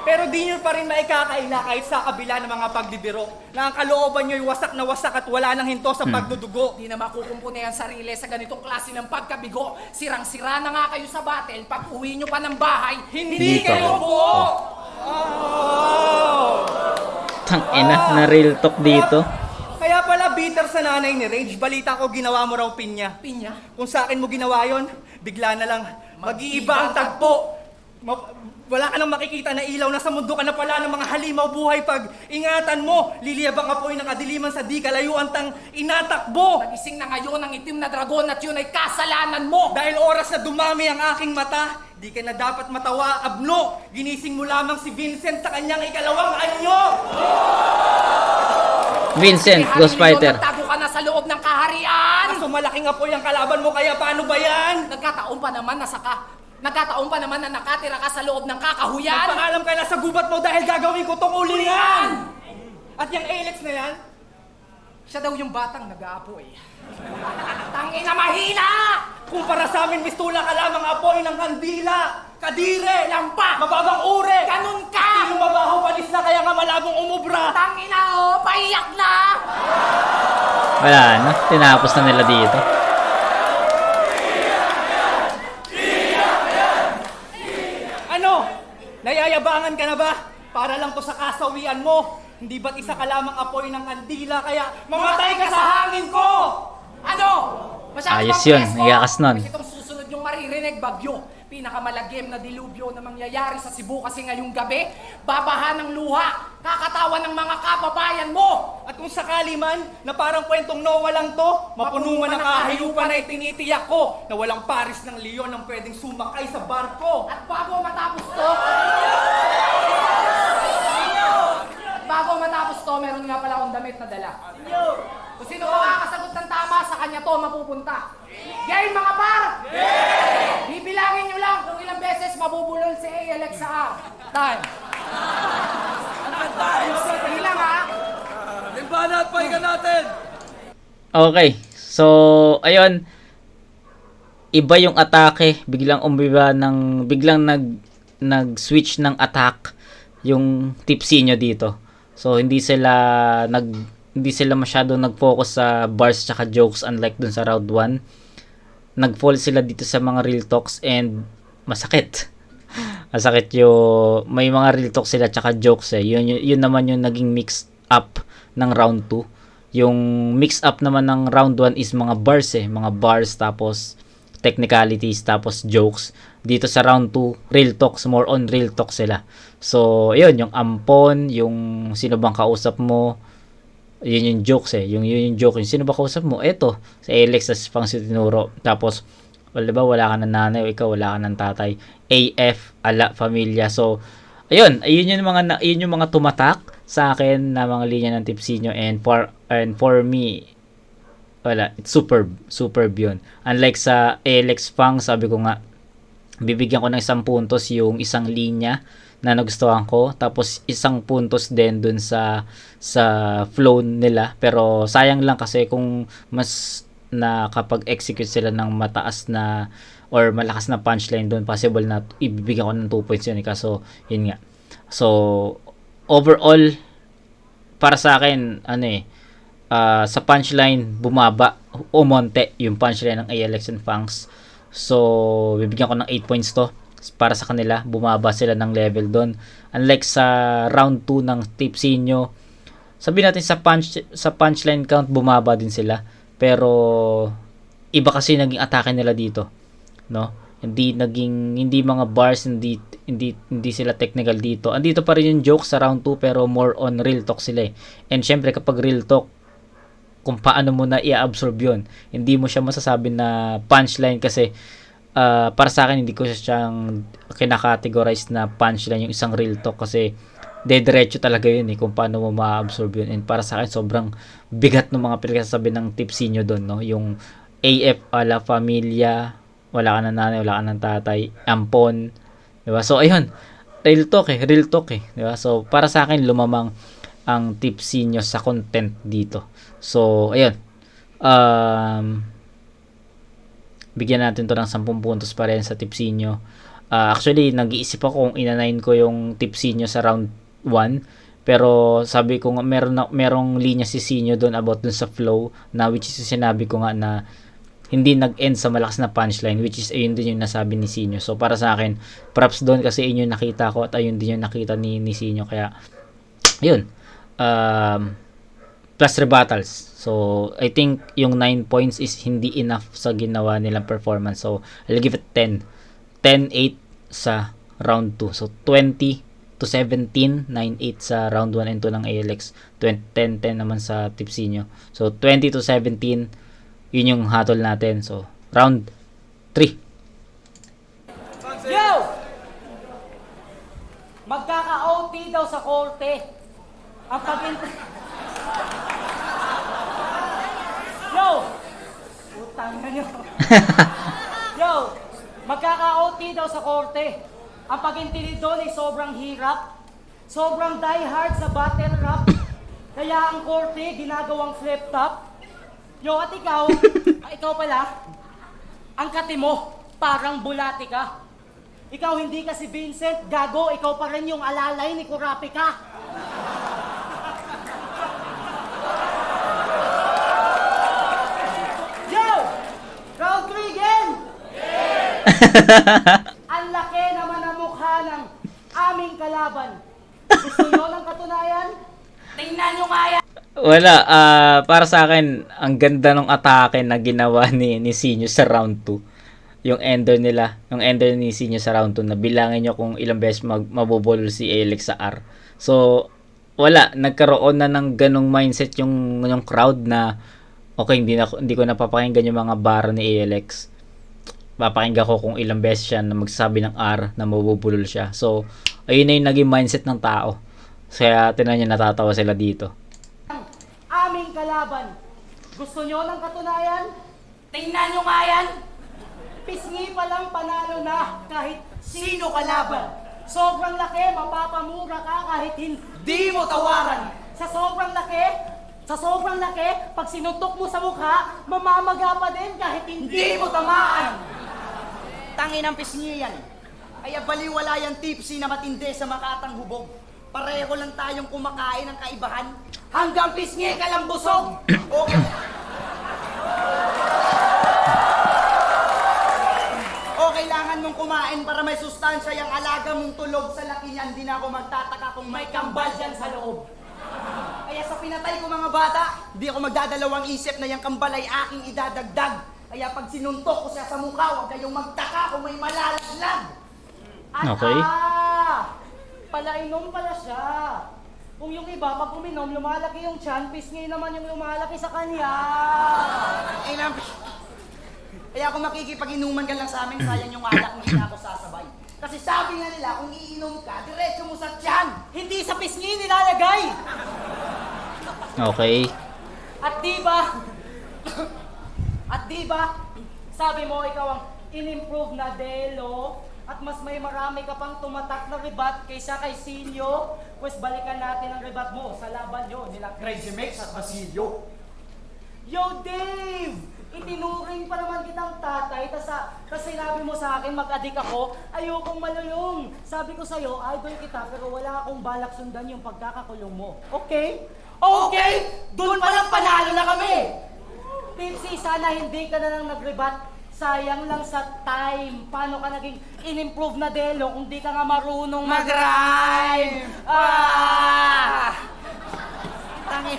Pero di nyo pa rin maikakaila kahit sa kabila ng mga pagdibiro na ang kalooban nyo'y wasak na wasak at wala nang hinto sa pagdudugo. Di na makukumpuni ang sarili sa ganitong klase ng pagkabigo. Sirang-sira na nga kayo sa battle. Pag uwi nyo pa ng bahay, hindi Dito. kayo buo! Tang ina, na real talk dito. Kaya pala bitter sa nanay ni Rage, balita ko ginawa mo raw pinya. Pinya? Kung sa akin mo ginawa yon, bigla na lang mag-iiba ang tagpo. Wala ka nang makikita na ilaw, nasa mundo ka na pala ng mga halimaw buhay pag ingatan mo. Liliyabang apoy ng kadiliman sa di kalayuan tang inatakbo. Nagising na ngayon ang itim na dragon at yun ay kasalanan mo! Dahil oras na dumami ang aking mata, di ka na dapat matawa, abno. Ginising mo lamang si Vincent sa kanyang ikalawang anyo. Vincent, Ghost Fighter. Nagtago ka na sa loob ng kaharian! Kaso malaking apoy ang kalaban mo, kaya paano ba yan? Nagkataon pa naman na nakatira ka sa loob ng kakahuyan! Magpaalam ka na sa gubat mo dahil gagawin ko tong ulingan! At yung Alex na yan, Siya daw yung batang nag-aapoy. Tangina mahina! kumpara sa amin, mistula ka lamang apoy ng kandila, kadire, Lampa! mababang ure, Ganun ka! yung mabaho panis na kaya nga malabong umubra. Tangina oh! Paiyak na! Wala na, tinapos na nila dito. Ano? Nayayabangan ka na ba? Para lang to sa kasawian mo. Hindi ba't isa ka lamang apoy ng kandila kaya mamatay ka sa hangin ko? Ano? Masyado Ayos bang yun, presko? nagakas nun. Kasi itong susunod yung maririnig, bagyo. Pinakamalagim na dilubyo na mangyayari sa Cebu kasi ngayong gabi, babaha ng luha, kakatawa ng mga kababayan mo. At kung sakali man na parang kwentong Noah lang to, mapuno man ang kahayupan na itinitiyak ko na walang paris ng leon ang pwedeng sumakay sa barko. At bago matapos to, meron nga pala akong damit na dala. Kung sino makakasagot ng tama, sa kanya to mapupunta. Game mga par! Bibilangin nyo lang kung ilang beses mabubulol si ALX sa R. Time. Sige lang ha. Okay, so ayun, iba yung atake, biglang nag-switch ng attack yung tipsy nyo dito. So hindi sila masyado nag-focus sa bars tsaka jokes unlike dun sa round 1. Nag-fall sila dito sa mga real talks and masakit. Masakit yung may mga real talks sila tsaka jokes eh. Yun naman yung naging mix up ng round 2. Yung mix up naman ng round 1 is mga bars eh. Mga bars tapos technicalities tapos jokes. Dito sa round 2, real talks, more on real talk sila. So, yun, yung ampon, yung sino bang kausap mo, yun yung jokes eh. Yung joke, yung sino ba kausap mo? Eto, si Alex as pang si tinuro. Tapos, wala ka ng nanay o ikaw, wala ka ng tatay. AF, ala, familia. So, ayun yung mga tumatak sa akin na mga linya ng tipsinyo and for me, wala, it's superb yun. Unlike sa Alex Fang, sabi ko nga, bibigyan ko ng 1 puntos yung isang linya na nagustuhan ko, tapos 1 puntos din dun sa flow nila, pero sayang lang kasi kung mas nakapag-execute sila ng mataas na or malakas na punchline dun, possible na ibibigyan ko ng 2 points yun kaso yun nga. So overall para sa akin sa punchline bumaba umonte yung punchline ng ALX and Fangs. So, bibigyan ko ng 8 points to. Para sa kanila, bumaba sila ng level doon. Unlike sa round 2 ng Tipsinyo, sabihin natin sa punchline count, bumaba din sila. Pero, iba kasi naging atake nila dito. No? Hindi mga bars, hindi sila technical dito. Andito pa rin yung joke sa round 2, pero more on real talk sila eh. And syempre, kapag real talk, kung paano mo na i-absorb yun. Hindi mo siya masasabi na punchline kasi para sa akin hindi ko siyang kinakategorize na punchline yung isang real talk kasi diretso talaga yun kung paano mo ma-absorb yun. And para sa akin sobrang bigat ng mga pinagsasabi ng tipsinyo doon, no? Yung AF a la familia, wala ka ng nanay, wala ka ng tatay, ampon, diba? So ayun, real talk, diba? So para sa akin lumamang ang tipsinyo sa content dito. So ayun, bigyan natin to ng 10 puntos pa rin sa tipsinyo. Actually nag-iisip ako kung inanayin ko yung tipsinyo sa round 1, pero sabi ko nga merong linya si Sinyo doon about dun sa flow, na which is sinabi ko nga na hindi nag-end sa malakas na punchline, which is ayun din yung nasabi ni Sinyo. So para sa akin, props doon kasi yun yung nakita ko at ayun din yung nakita ni Sinyo. Kaya ayun, plus rebuttals. So I think yung 9 points is hindi enough sa ginawa nilang performance. So I'll give it 10. 10-8 sa round 2. So 20-17, 9-8 sa round 1 and 2 ng ALX. 10-10 naman sa Tipsinyo. So 20-17, yun yung hatol natin. So round 3. Yo! Magkaka-OT daw sa korte. Ang Yo! Utang na nyo. Yo! Magkaka-OT daw sa korte. Ang pag-intindi doon ay sobrang hirap. Sobrang die-hard sa battle rap. Kaya ang korte ginagawang flip-top. Yo, at ikaw, ikaw pala, ang kati mo, parang bulati ka. Ikaw hindi ka si Vincent, gago, ikaw pa rin yung alalay ni Kurapika. Yo! Round 3 again! Ang laki naman ang mukha ng aming kalaban. Gusto nyo ng katunayan? Tingnan nyo nga yan! Wala, para sa akin, ang ganda ng atake na ginawa ni Sinyo sa round 2. Yung ender ni Sinyo sa round 2, na bilangin nyo kung ilang beses mabubulol si Alex sa R. So, wala, nagkaroon na ng ganong mindset yung crowd na, okay, hindi ko napapakinggan yung mga bar ni Alex. Papakinggan ko kung ilang beses siya na magsasabi ng R na mabubulol siya. So, ayun na yung naging mindset ng tao. Kaya, tinan nyo, natatawa sila dito. Aming kalaban. Gusto nyo ng katunayan? Tingnan nyo nga yan! Pisngi pa lang panalo na kahit sino kalaban. Sobrang laki, mapapamura ka kahit hindi mo tawaran. Sa sobrang laki, pag sinutok mo sa mukha, mamamaga pa din kahit hindi mo tamaan. Tangin ang pisngi yan. Kaya baliwala yung tipsy na matindi sa makatang hubog. Pareho lang tayong kumakain ng kaibahan. Hanggang pisngi ka lang busog. Okay. O kailangan mong kumain para may sustansya yung alaga mong tulog sa laki niyan. Hindi na ako magtataka kung may kambal dyan sa loob. Kaya sa pinatay ko mga bata, di ako magdadalawang isip na yung kambal ay aking idadagdag. Kaya pag sinuntok ko siya sa mukha, huwag kayong magtaka kung may malalaglag. At Okay. palainom pala siya. Kung yung iba, pag uminom, lumalaki yung tiyan, pisngi naman yung lumalaki sa kanya. Ay na, kaya kung makikipag-inuman ka lang sa amin, sayang yung alak, hindi na ako sasabay. Kasi sabi nga nila, kung iinom ka, diretso mo sa tiyan. Hindi sa pisngi nilalagay. Okay. At di ba, sabi mo ikaw ang in-improve na Delo, at mas may marami ka pang tumatak na rebat kaysa kay Sinyo, pues balikan natin ang rebat mo sa laban nyo nila Crazy Mix at Basilio. Yo, Dave! Itinuring pa naman kitang tatay, tas sinabi mo sa akin mag-adik ako, ayokong malulong. Sabi ko sa'yo, idol kita, pero wala akong balak sundan yung pagkakakulong mo. Okay? Okay! Doon pa lang panalo na kami! Tipsy, sana hindi ka na lang nag-rebat. Sayang lang sa time. Paano ka naging in-improve na Delo kung di ka nga marunong mag-rhyme? Tangi.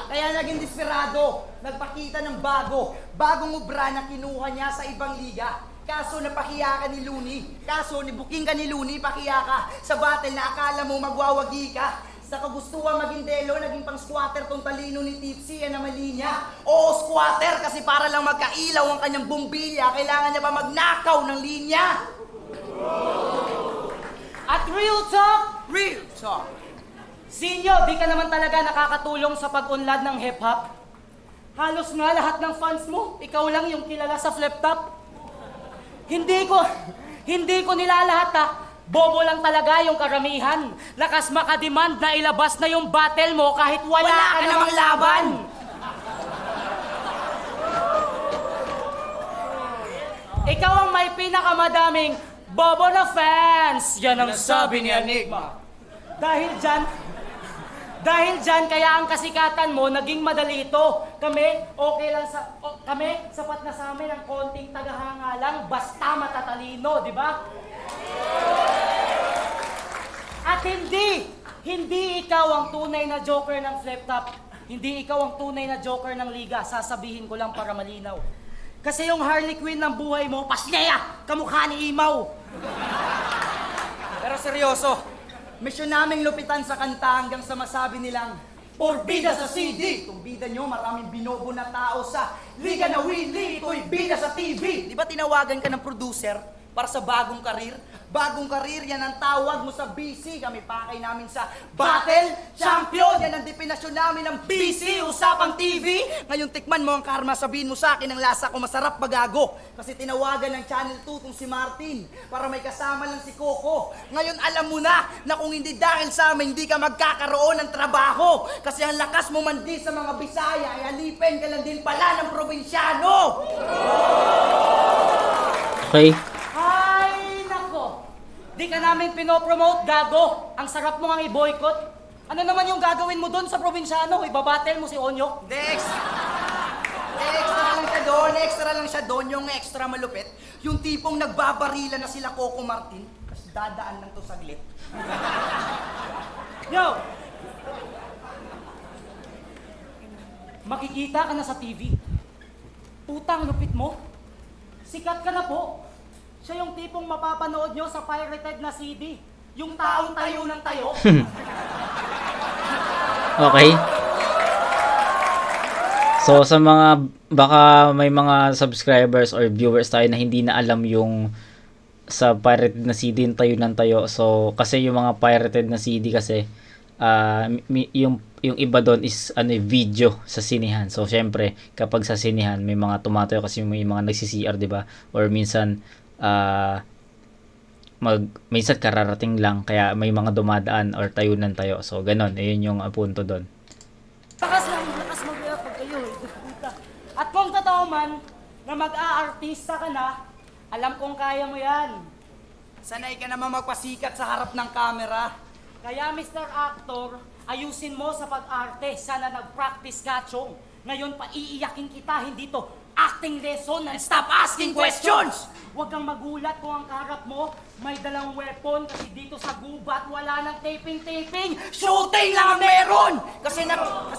Kaya naging desperado. Nagpakita ng bagong ubra na kinuha niya sa ibang liga. Kaso napahiya ka ni Looney. Kaso ni booking ka ni Looney, pahiya ka. Sa battle na akala mo magwawagi ka. Sa kagustuhan maging delo, naging pang squatter tong talino ni Tipsy, yan ang mali niya. Oo, squatter, kasi para lang magkailaw ang kanyang bumbilya, kailangan niya pa magnakaw ng linya. At real talk, Real talk. Sinyo, di ka naman talaga nakakatulong sa pag-unlad ng hip-hop. Halos nga lahat ng fans mo, ikaw lang yung kilala sa flip top. Hindi ko nilalahat ha. Bobo lang talaga yung karamihan. Lakas makademand na ilabas na yung battle mo kahit wala ka namang laban. Ikaw ang may pinakamadaming bobo na fans. Yan ang sabi ni Enigma. Dahil dyan, kaya ang kasikatan mo naging madali ito. Kami, okay lang kami, sapat na sa amin ang konting tagahanga lang, basta matatalino, di ba? At hindi ikaw ang tunay na joker ng flip top. Hindi ikaw ang tunay na joker ng liga. Sasabihin ko lang para malinaw. Kasi yung Harley Quinn ng buhay mo, pasneya, kamukha ni Imaw. Pero seryoso, misyon naming lupitan sa kanta hanggang sa masabi nilang, "Porbida sa CD!" Kung bida nyo, maraming binobo na tao sa Liga na Willy, ito'y bida sa TV! Di ba tinawagan ka ng producer para sa bagong karir? Bagong karir, yan ang tawag mo sa BC. Kami pakay namin sa Battle Champion. Yan ang definasyon namin ng BC, Usapang TV. Ngayon tikman mo ang karma, sabihin mo sa akin ang lasa ko masarap magago. Kasi tinawagan ng Channel 2 tong si Martin para may kasama lang si Coco. Ngayon alam mo na kung hindi dahil sa amin, hindi ka magkakaroon ng trabaho. Kasi ang lakas mo mandi sa mga Bisaya, ay alipin ka lang din pala ng probinsyano. Okay? Ay, nako. Di ka namin pinopromote, gago. Ang sarap mo ngang i-boycott. Ano naman yung gagawin mo doon sa probinsyano? Ibabattle mo si Onyo? Extra lang siya doon, yung extra malupit. Yung tipong nagbabarila na sila Coco Martin. Kasi dadaan lang to saglit. Yo! Makikita ka na sa TV. Putang lupit mo. Sikat ka na po. Siya yung tipong mapapanood nyo sa pirated na CD. Yung taong tayo ng tayo. Okay. So sa mga baka may mga subscribers or viewers tayo na hindi na alam yung sa pirated na CD yung tayo ng tayo. So kasi yung mga pirated na CD kasi yung iba doon is video sa sinehan. So syempre kapag sa sinehan may mga tumatayo kasi may mga nagsi-CR, 'di ba? Or minsan minsan kararating lang kaya may mga dumadaan or tayo ng tayo. So ganon, ayun yung punto doon. Lakas mag-iyak pag kayo. At kung totoo man na mag-aartista ka na, alam kong kaya mo yan. Sanay ka naman magpasikat sa harap ng camera. Kaya Mr. Actor, ayusin mo sa pag-arte. Sana nag-practice ka, Chong. Ngayon pa iiyakin kita, hindi to acting lesson and stop asking questions! Huwag kang magulat kung ang kaharap mo may dalang weapon kasi dito sa gubat wala nang taping-taping. Shooting lang ang meron! Kasi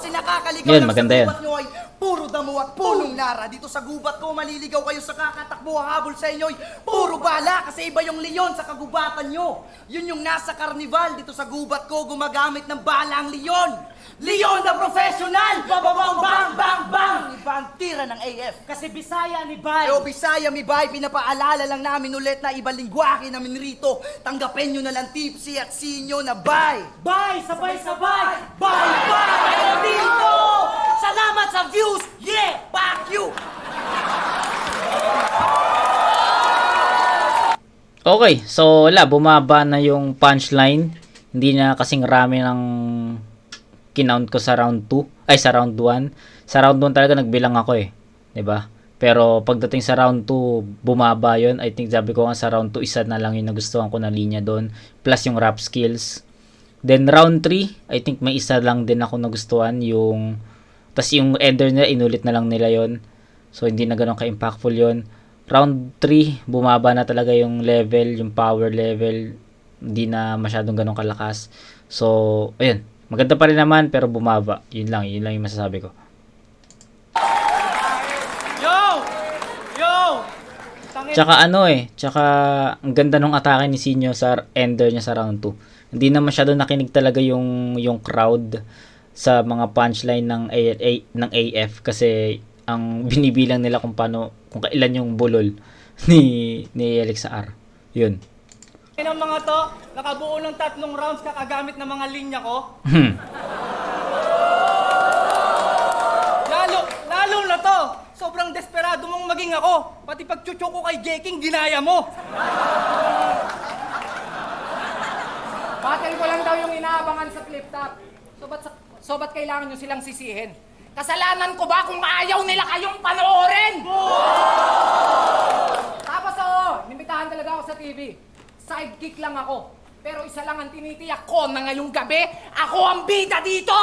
nakakaligaw Yan, lang maganda sa yan. gubat nyo ay puro damo at punong nara. Dito sa gubat ko maliligaw kayo sa kakatakbo, habol sa inyo ay puro bala kasi iba yung leon sa kagubatan nyo. Yun yung nasa karnival. Dito sa gubat ko gumagamit ng bala ang leon. Leon the professional! Bababang bang bang bang! Iba ang tira ng AF. Kasi Bisaya ni Bay. O Bisaya mi bay, pinapaalala lang namin ulit na ibang lingwahe namin rito. Tanggapin nyo na lang Tipsy at Sinyo na bay. Bay! Sabay-sabay! Bay! Bay! Dito! Salamat sa views! Yeah! Fuck you! Okay, so wala, bumaba na yung punchline. Hindi na kasing rami ng kinount ko sa round 2. Ay, sa round 1. Sa round 1 talaga nagbilang ako eh. 'Di ba? Pero pagdating sa round 2, bumaba yun. I think sabi ko nga sa round 2, isa na lang yung nagustuhan ko na linya doon. Plus yung rap skills. Then round 3, I think may isa lang din ako nagustuhan. Tas yung ender nila, inulit na lang nila yon. So hindi na ganun ka-impactful yon. Round 3, bumaba na talaga yung level, yung power level. Hindi na masyadong ganun kalakas. So, ayun. Maganda pa rin naman pero bumaba. Yun lang yung masasabi ko. Tsaka tsaka ang ganda nung atake ni Sinyo sa ender niya sa round 2. Hindi na masyado nakinig talaga yung crowd sa mga punchline ng AF kasi ang binibilang nila kung kailan yung bulol ni Alex sa R. Yun. Yan ang mga to, nakabuo ng 3 rounds kakagamit ng mga linya ko. Lalo na to, sobrang desperado mong maging ako. Pati pagchucho ko kay Jeking, ginaya mo. Battle ko lang daw yung inaabangan sa flip top. So ba't kailangan nyo silang sisihin? Kasalanan ko ba kung ayaw nila kayong panoorin? Tapos nimitahan talaga ako sa TV. Sidekick lang ako. Pero isa lang ang tinitiyak ko na ngayong gabi, ako ang bida dito!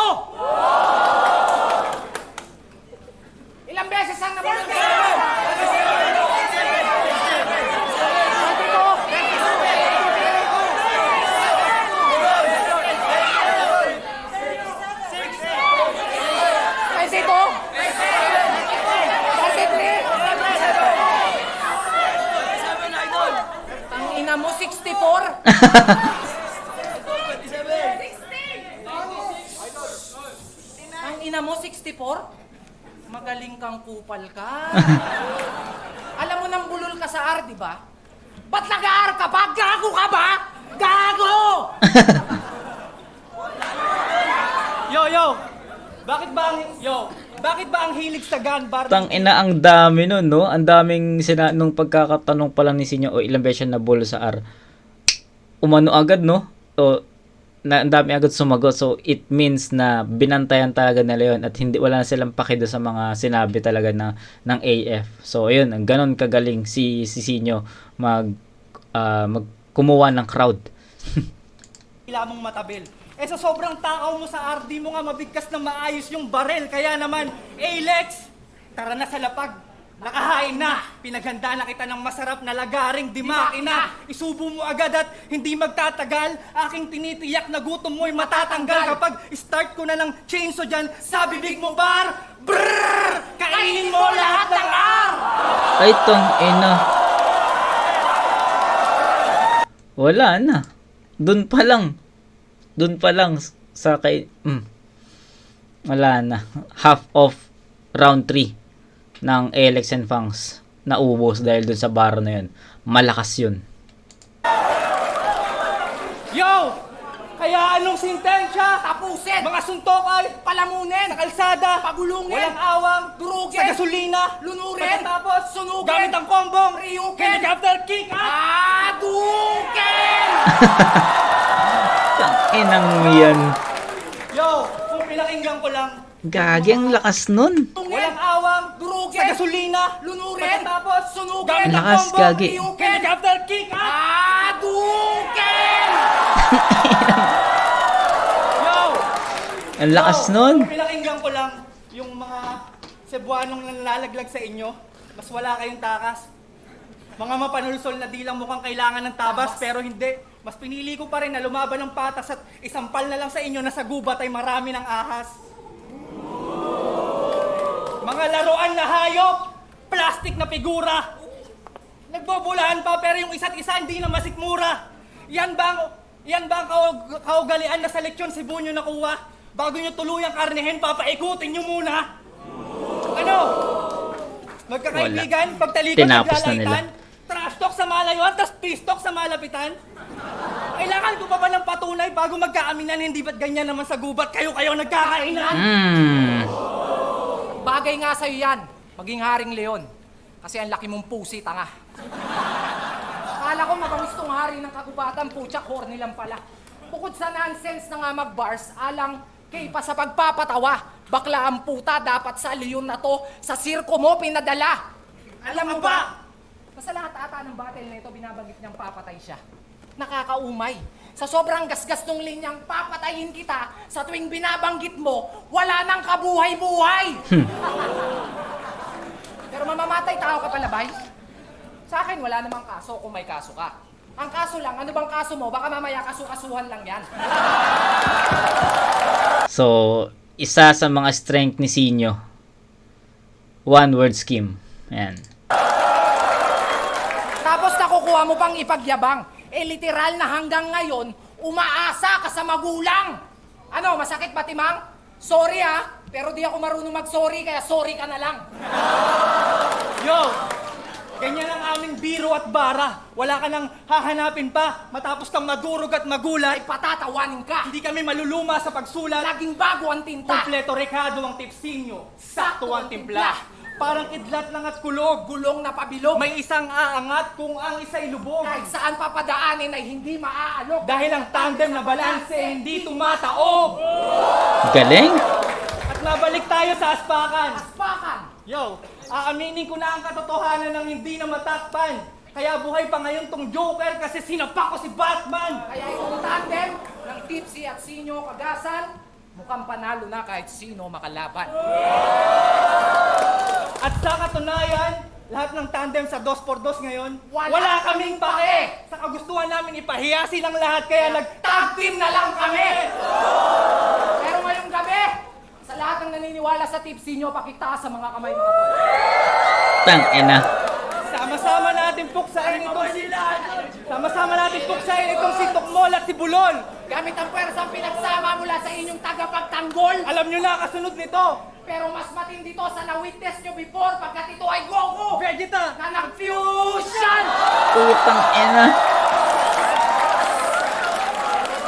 Ilang beses ang nabunin ko? Ina mo, 64? Ang ina mo, 64? Magaling kang kupal ka. Alam mo nang bulol ka sa R, di ba? Ba't nag-R ka ba? Gago ka ba? Gago! Yo, bakit ba ang hilig sa gun bar? Tang ina, ang dami nun, no? Ang daming nung pagkakatanong pa lang ni Sinyo, o ilang beses na bulol sa R. Umano agad, no? O, ang dami agad sumagot. So, it means na binantayan talaga nila yun at wala na silang pakido sa mga sinabi talaga ng AF. So, ayun, ganon kagaling si Sinyo kumuha ng crowd. Kailangan mong matabil. Sa sobrang takaw mo sa RD mo nga mabigkas na maayos yung barel. Kaya naman, Alex, tara na sa lapag. Nakahain na. Pinaghanda na kita ng masarap na lagaring dimakina. Isubo mo agad at hindi magtatagal. Aking tinitiyak na gutom mo'y matatanggal. Kapag start ko na ng chainsaw dyan sa bibig mo, bar. Brrrr! Kainin mo lahat ng R! Ay, tong ina. Wala na. Doon pa lang sa wala na. Half of round 3 ng Alex and Fangs naubos dahil dun sa baro na yun. Malakas yun. Yo! Kaya anong sintensya? Tapusin! Mga suntok ay Palamunin! sa kalsada, Pagulungin! walang awang, Durugin! sa gasolina, Lunurin! pagkatapos, Sunugin! gamit ang kombong, Riyukin! helicopter kick out! Adukin! Tang inang yan. Yo, kung pinakinggan ko lang, Gagi, ang lakas nun. walang awang, Durugin! sa gasolina, Lunurin! pagkatapos, Sunugin! gamit ang Lakas, kombong, gagi. helicopter kick out! Adukin! Yo! Ang lakas nun. Kung pinakinggan ko lang, yung mga Cebuanong nalalaglag sa inyo, mas wala kayong takas. Mga mapanulsol na di lang mukhang kailangan ng tabas, pero hindi. Mas pinili ko pa rin na lumaban ng patas at isampal na lang sa inyo na sa gubat ay marami ng ahas. Mga laruan na hayop, plastic na figura. Nagbobulahan pa pero yung isa't isa hindi na masikmura. Yan ba ang kaugalian na sa leksyon Cebu nyo nakuha? Bago nyo tuluyang karnehin, papaikutin nyo muna. Ano? Magkakaibigan, pagtalikod Tinapos na nila. naglalaitan, trash talk sa malayuan, tas peace talk sa malapitan. Kailangan ko pa ba ng patunay bago magkaaminan? Hindi ba't ganyan naman sa gubat? Kayo nagkakainan? Bagay nga sa'yo yan, maging Haring Leon. Kasi ang laki mong pusi, tanga. Akala ko mabangis tong hari ng kagubatan, putya, horny lang pala. Bukod sa nonsense na nga mag-bars, alang kay pa sa pagpapatawa. Bakla ang puta, dapat sa leon na to, sa sirko mo pinadala. Alam mo ba? Sa lahat ata ng battle na ito, binabanggit niyang papatay siya. Nakakaumay. Sa sobrang gasgas ng linyang papatayin kita, sa tuwing binabanggit mo, wala nang kabuhay-buhay. Pero mamamatay tao ka pala, bay? Sa akin, wala namang kaso kung may kaso ka. Ang kaso lang, ano bang kaso mo? Baka mamaya kasu-kasuhan lang yan. So, isa sa mga strength ni Sinyo, one word scheme. Ayan. Tapos nakukuha mo pang ipagyabang. Literal na hanggang ngayon, Umaasa ka sa magulang! Ano, masakit ba, Timang? Sorry ha, pero di ako marunong mag-sorry, kaya sorry ka na lang. Yo! Ganyan ang aming biro at bara. Wala ka nang hahanapin pa. Matapos kang madurog at Ay magulat, patatawanin ka! hindi kami maluluma sa pagsulat. Laging bago ang tinta! Kompleto rekado ang tipsinyo. Sakto ang timpla. Parang kidlat lang at kulog. Gulong na pabilog! May isang aangat kung ang isa'y lubog. Kahit saan papadaanin ay hindi maaalok! Dahil ang tandem na balanse hindi tumataob. Galing! At mabalik tayo sa aspakan. Aspakan! Yo, aaminin ko na ang katotohanan ng hindi na matakpan. Kaya buhay pa ngayon tong Joker kasi sinapak ko si Batman. Kaya yung tandem ng Tipsy at Sinyo Kagasan, mukhang panalo na kahit sino makalaban. At sa katunayan, lahat ng tandem sa 2x2 ngayon, Wala kaming pake! Sa kagustuhan namin ipahiya silang lahat kaya nag-tag team na lang kami! Pero ngayong gabi, sa lahat ng naniniwala sa Tipsy nyo, pakitaas sa mga kamay mga tol. Tang ina. Sama-sama natin puksain itong Sama-sama natin puksain itong si Tukmol at si Bulol! Gamit ang pwersang pinagsama mula sa inyong tagapagtanggol. Alam nyo na kasunod nito! Pero mas matindi to sa na-witness nyo before pagkat ito ay Goku Vegeta! na nag-fusion! Putang ina.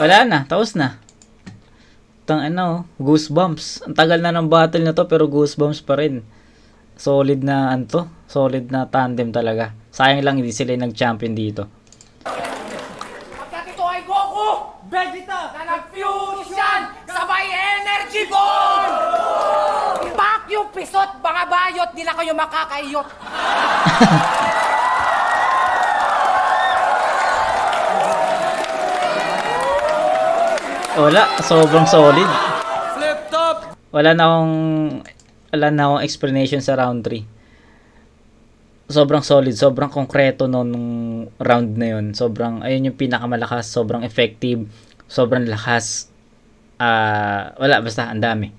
Wala na, tapos na. Tang ina, oh. Goosebumps. Ang tagal na ng battle na to pero goosebumps pa rin. Solid na anto, solid na tandem talaga. Sayang lang hindi sila yung nag-champion dito. Pagkat ito ay Goku Vegeta! na nag-fusion! Sabay energy ball! Pak yung pisot, mga bayot, di na kayo makakaiyot. Wala, sobrang solid. Flip top! Wala na akong explanation sa round 3. Sobrang solid, sobrang konkreto nung round na yun. Sobrang, ayun yung pinakamalakas, sobrang effective, sobrang lakas. Wala, basta, ang dami.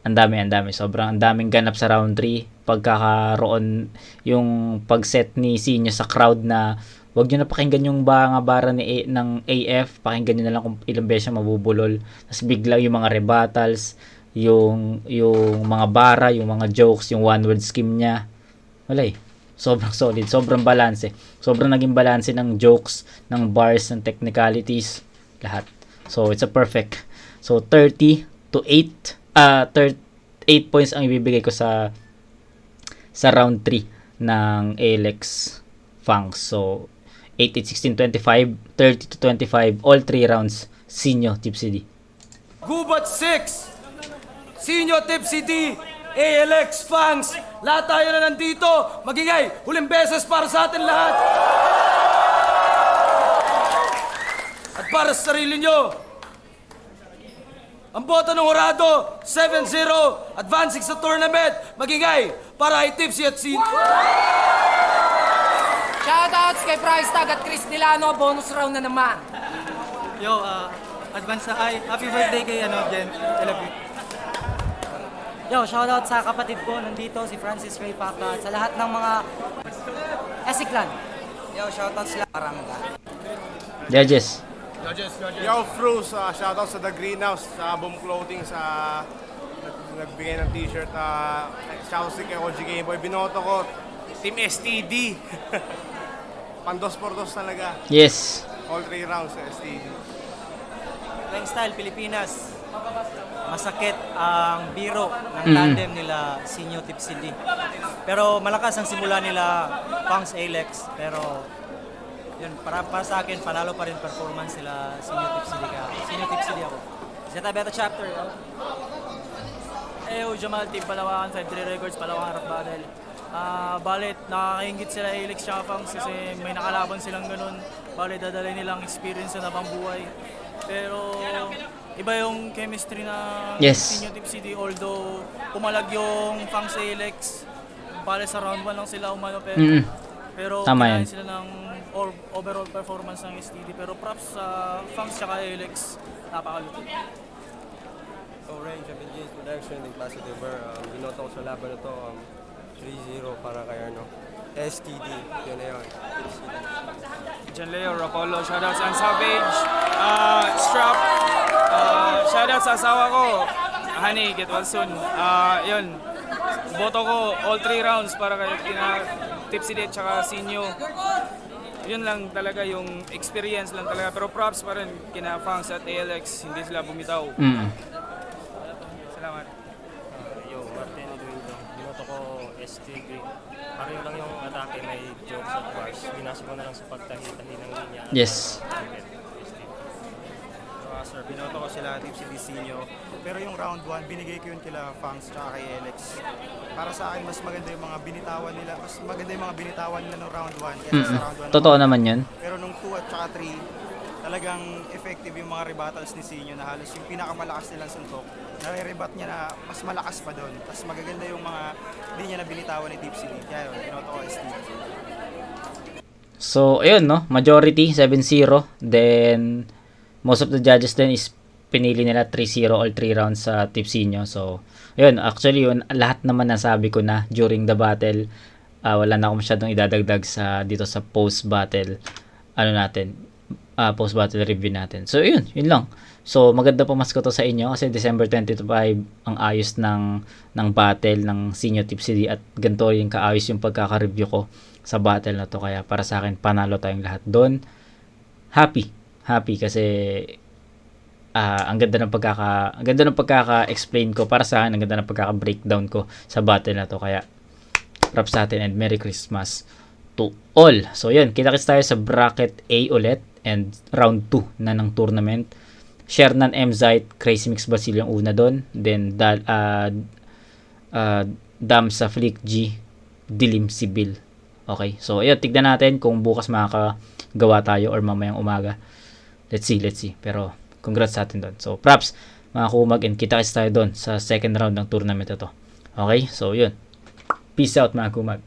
Ang dami. Sobrang ang daming ganap sa round 3. Pagkakaroon yung pag-set ni Sinyo sa crowd na wag nyo na pakinggan yung bara ng AF. Pakinggan nyo na lang kung ilang beses siya mabubulol. Tapos bigla yung mga rebuttals, yung mga bara, yung mga jokes, yung one-word scheme niya. Wala eh. Sobrang solid, sobrang balanse. Sobrang naging balanse ng jokes, ng bars, ng technicalities, lahat. So, it's a perfect. So, 30 to 8. 8 points ang ibibigay ko sa round 3 ng ALX Fangs. So, 8, 8, 16, 25, 30 to 25, all 3 rounds, Sinyo, Tipsy D. Gubat 6! Sinyo Tipsy D! ALX Fangs! Lahat tayo na nandito! Magingay! Huling beses para sa atin lahat! At para sa sarili nyo, ang boto ng Horado, 7-0, advancing sa tournament. Magingay para kay Tipsy at Sinyo. Shoutouts kay Price Tag at Chris Dilano, bonus round na naman. Yo, advance na happy birthday kay Jen. I love you. Yo, shoutout sa kapatid ko nandito, si Francis Ray Paca, at sa lahat ng mga Esiklan. Yo, shoutout sila Paranga. Judges. Yo, Fruz, shoutout sa The Greenhouse, sa Boom Clothing, sa nagbigay ng t-shirt. Shoutout kay OG Gameboy. Binoto ko, Team STD. Pandos por dos talaga. Yes. All 3 rounds sa STD. Playing Style, Pilipinas. Masakit ang biro ng tandem nila Sinyo Tipsy D. Pero malakas ang simula nila Fangs Alex. Pero yun, para sa akin, panalo pa rin performance nila Sinyo Tipsy D. Kaya Sinyo Tipsy D ako. Zeta Beta Chapter. Jamal Team Palawan, 5-3 Records, Palawan Harap Battle. Balit, nakakaingit sila Alex tsaka Fangs kasi may nakalaban silang ganun. Balit, dadalhin nilang experience na buhay. Pero iba yung chemistry na Yes. Sinyo Tipsy D, although pumalag yung Fangs Alex. Balit sa round 1 lang sila umano pero Tama kinain yan. sila ng overall performance ng STD. Pero props sa Fangs tsaka Alex, napakalupit. Range of James Production, Nagpasa Dever. Binoto ko sa laban na to, 3-0 para kay STD. Yun na yun. John Leo, Rapolo, shoutouts and Savage, Strap, shoutouts sa asawa ko, Honey, get well soon. Yun, boto ko all 3 rounds para kay Tipsy D at saka Sinyo. Yun lang talaga yung experience lang talaga. Pero props pa rin kina Fangs at ALX, hindi sila bumitaw. Salamat. Yo, Martin Eduardo. Binoto ko STD. Pareho lang yung atake, may jokes at bars. Binasa ko na lang sa pagtahi-tahi ng linya. Yes. Sir, binoto ko sila Tipsy D Sinyo. Pero yung round 1, binigay ko yun kila Fangs tsaka kay Alex. Para sa akin, mas maganda yung mga binitawan nila. Mas maganda yung mga binitawan nila ng round 1 kaysa sa round 1. Totoo naman yun. Pero nung 2 at saka 3, talagang effective yung mga rebuttals ni Sinyo na halos yung pinakamalakas nilang suntok. Nare-rebat niya na mas malakas pa doon. Tapos magaganda yung mga hindi niya na binitawan ni Tipsy D. Kaya yun, binoto ko STD. So, ayun, no? Majority, 7-0. Then, most of the judges then is pinili nila 3-0 all 3 rounds sa Tipsinyo. So, ayun, actually yun, lahat naman nasabi ko na during the battle. Wala na ako masyadong idadagdag sa dito sa post-battle post-battle review natin. So, yun lang. So, maganda pamasko to sa inyo kasi December 25 ang ayos ng battle ng Sinyo Tipsy D at ganito yung kaayos yung pagkaka-review ko sa battle na to. Kaya para sa akin, panalo tayong lahat doon. Happy kasi ang ganda ng pagkaka-explain ko para sa akin, ang ganda ng pagkaka-breakdown ko sa battle na to. Kaya props sa atin and Merry Christmas to all. So yun, kita-kits tayo sa bracket A ulit and round 2 na ng tournament. Shernan Mzite, Crazy Mix Basil yung una doon. Then Dam sa Flick G, Dilim Sibil. Okay, so ayun, tignan natin kung bukas makakagawa tayo or mamayang umaga. Let's see. Pero congrats sa atin doon. So props mga kumag and kita-kits tayo doon sa second round ng tournament ito. Okay, so yun. Peace out mga kumag.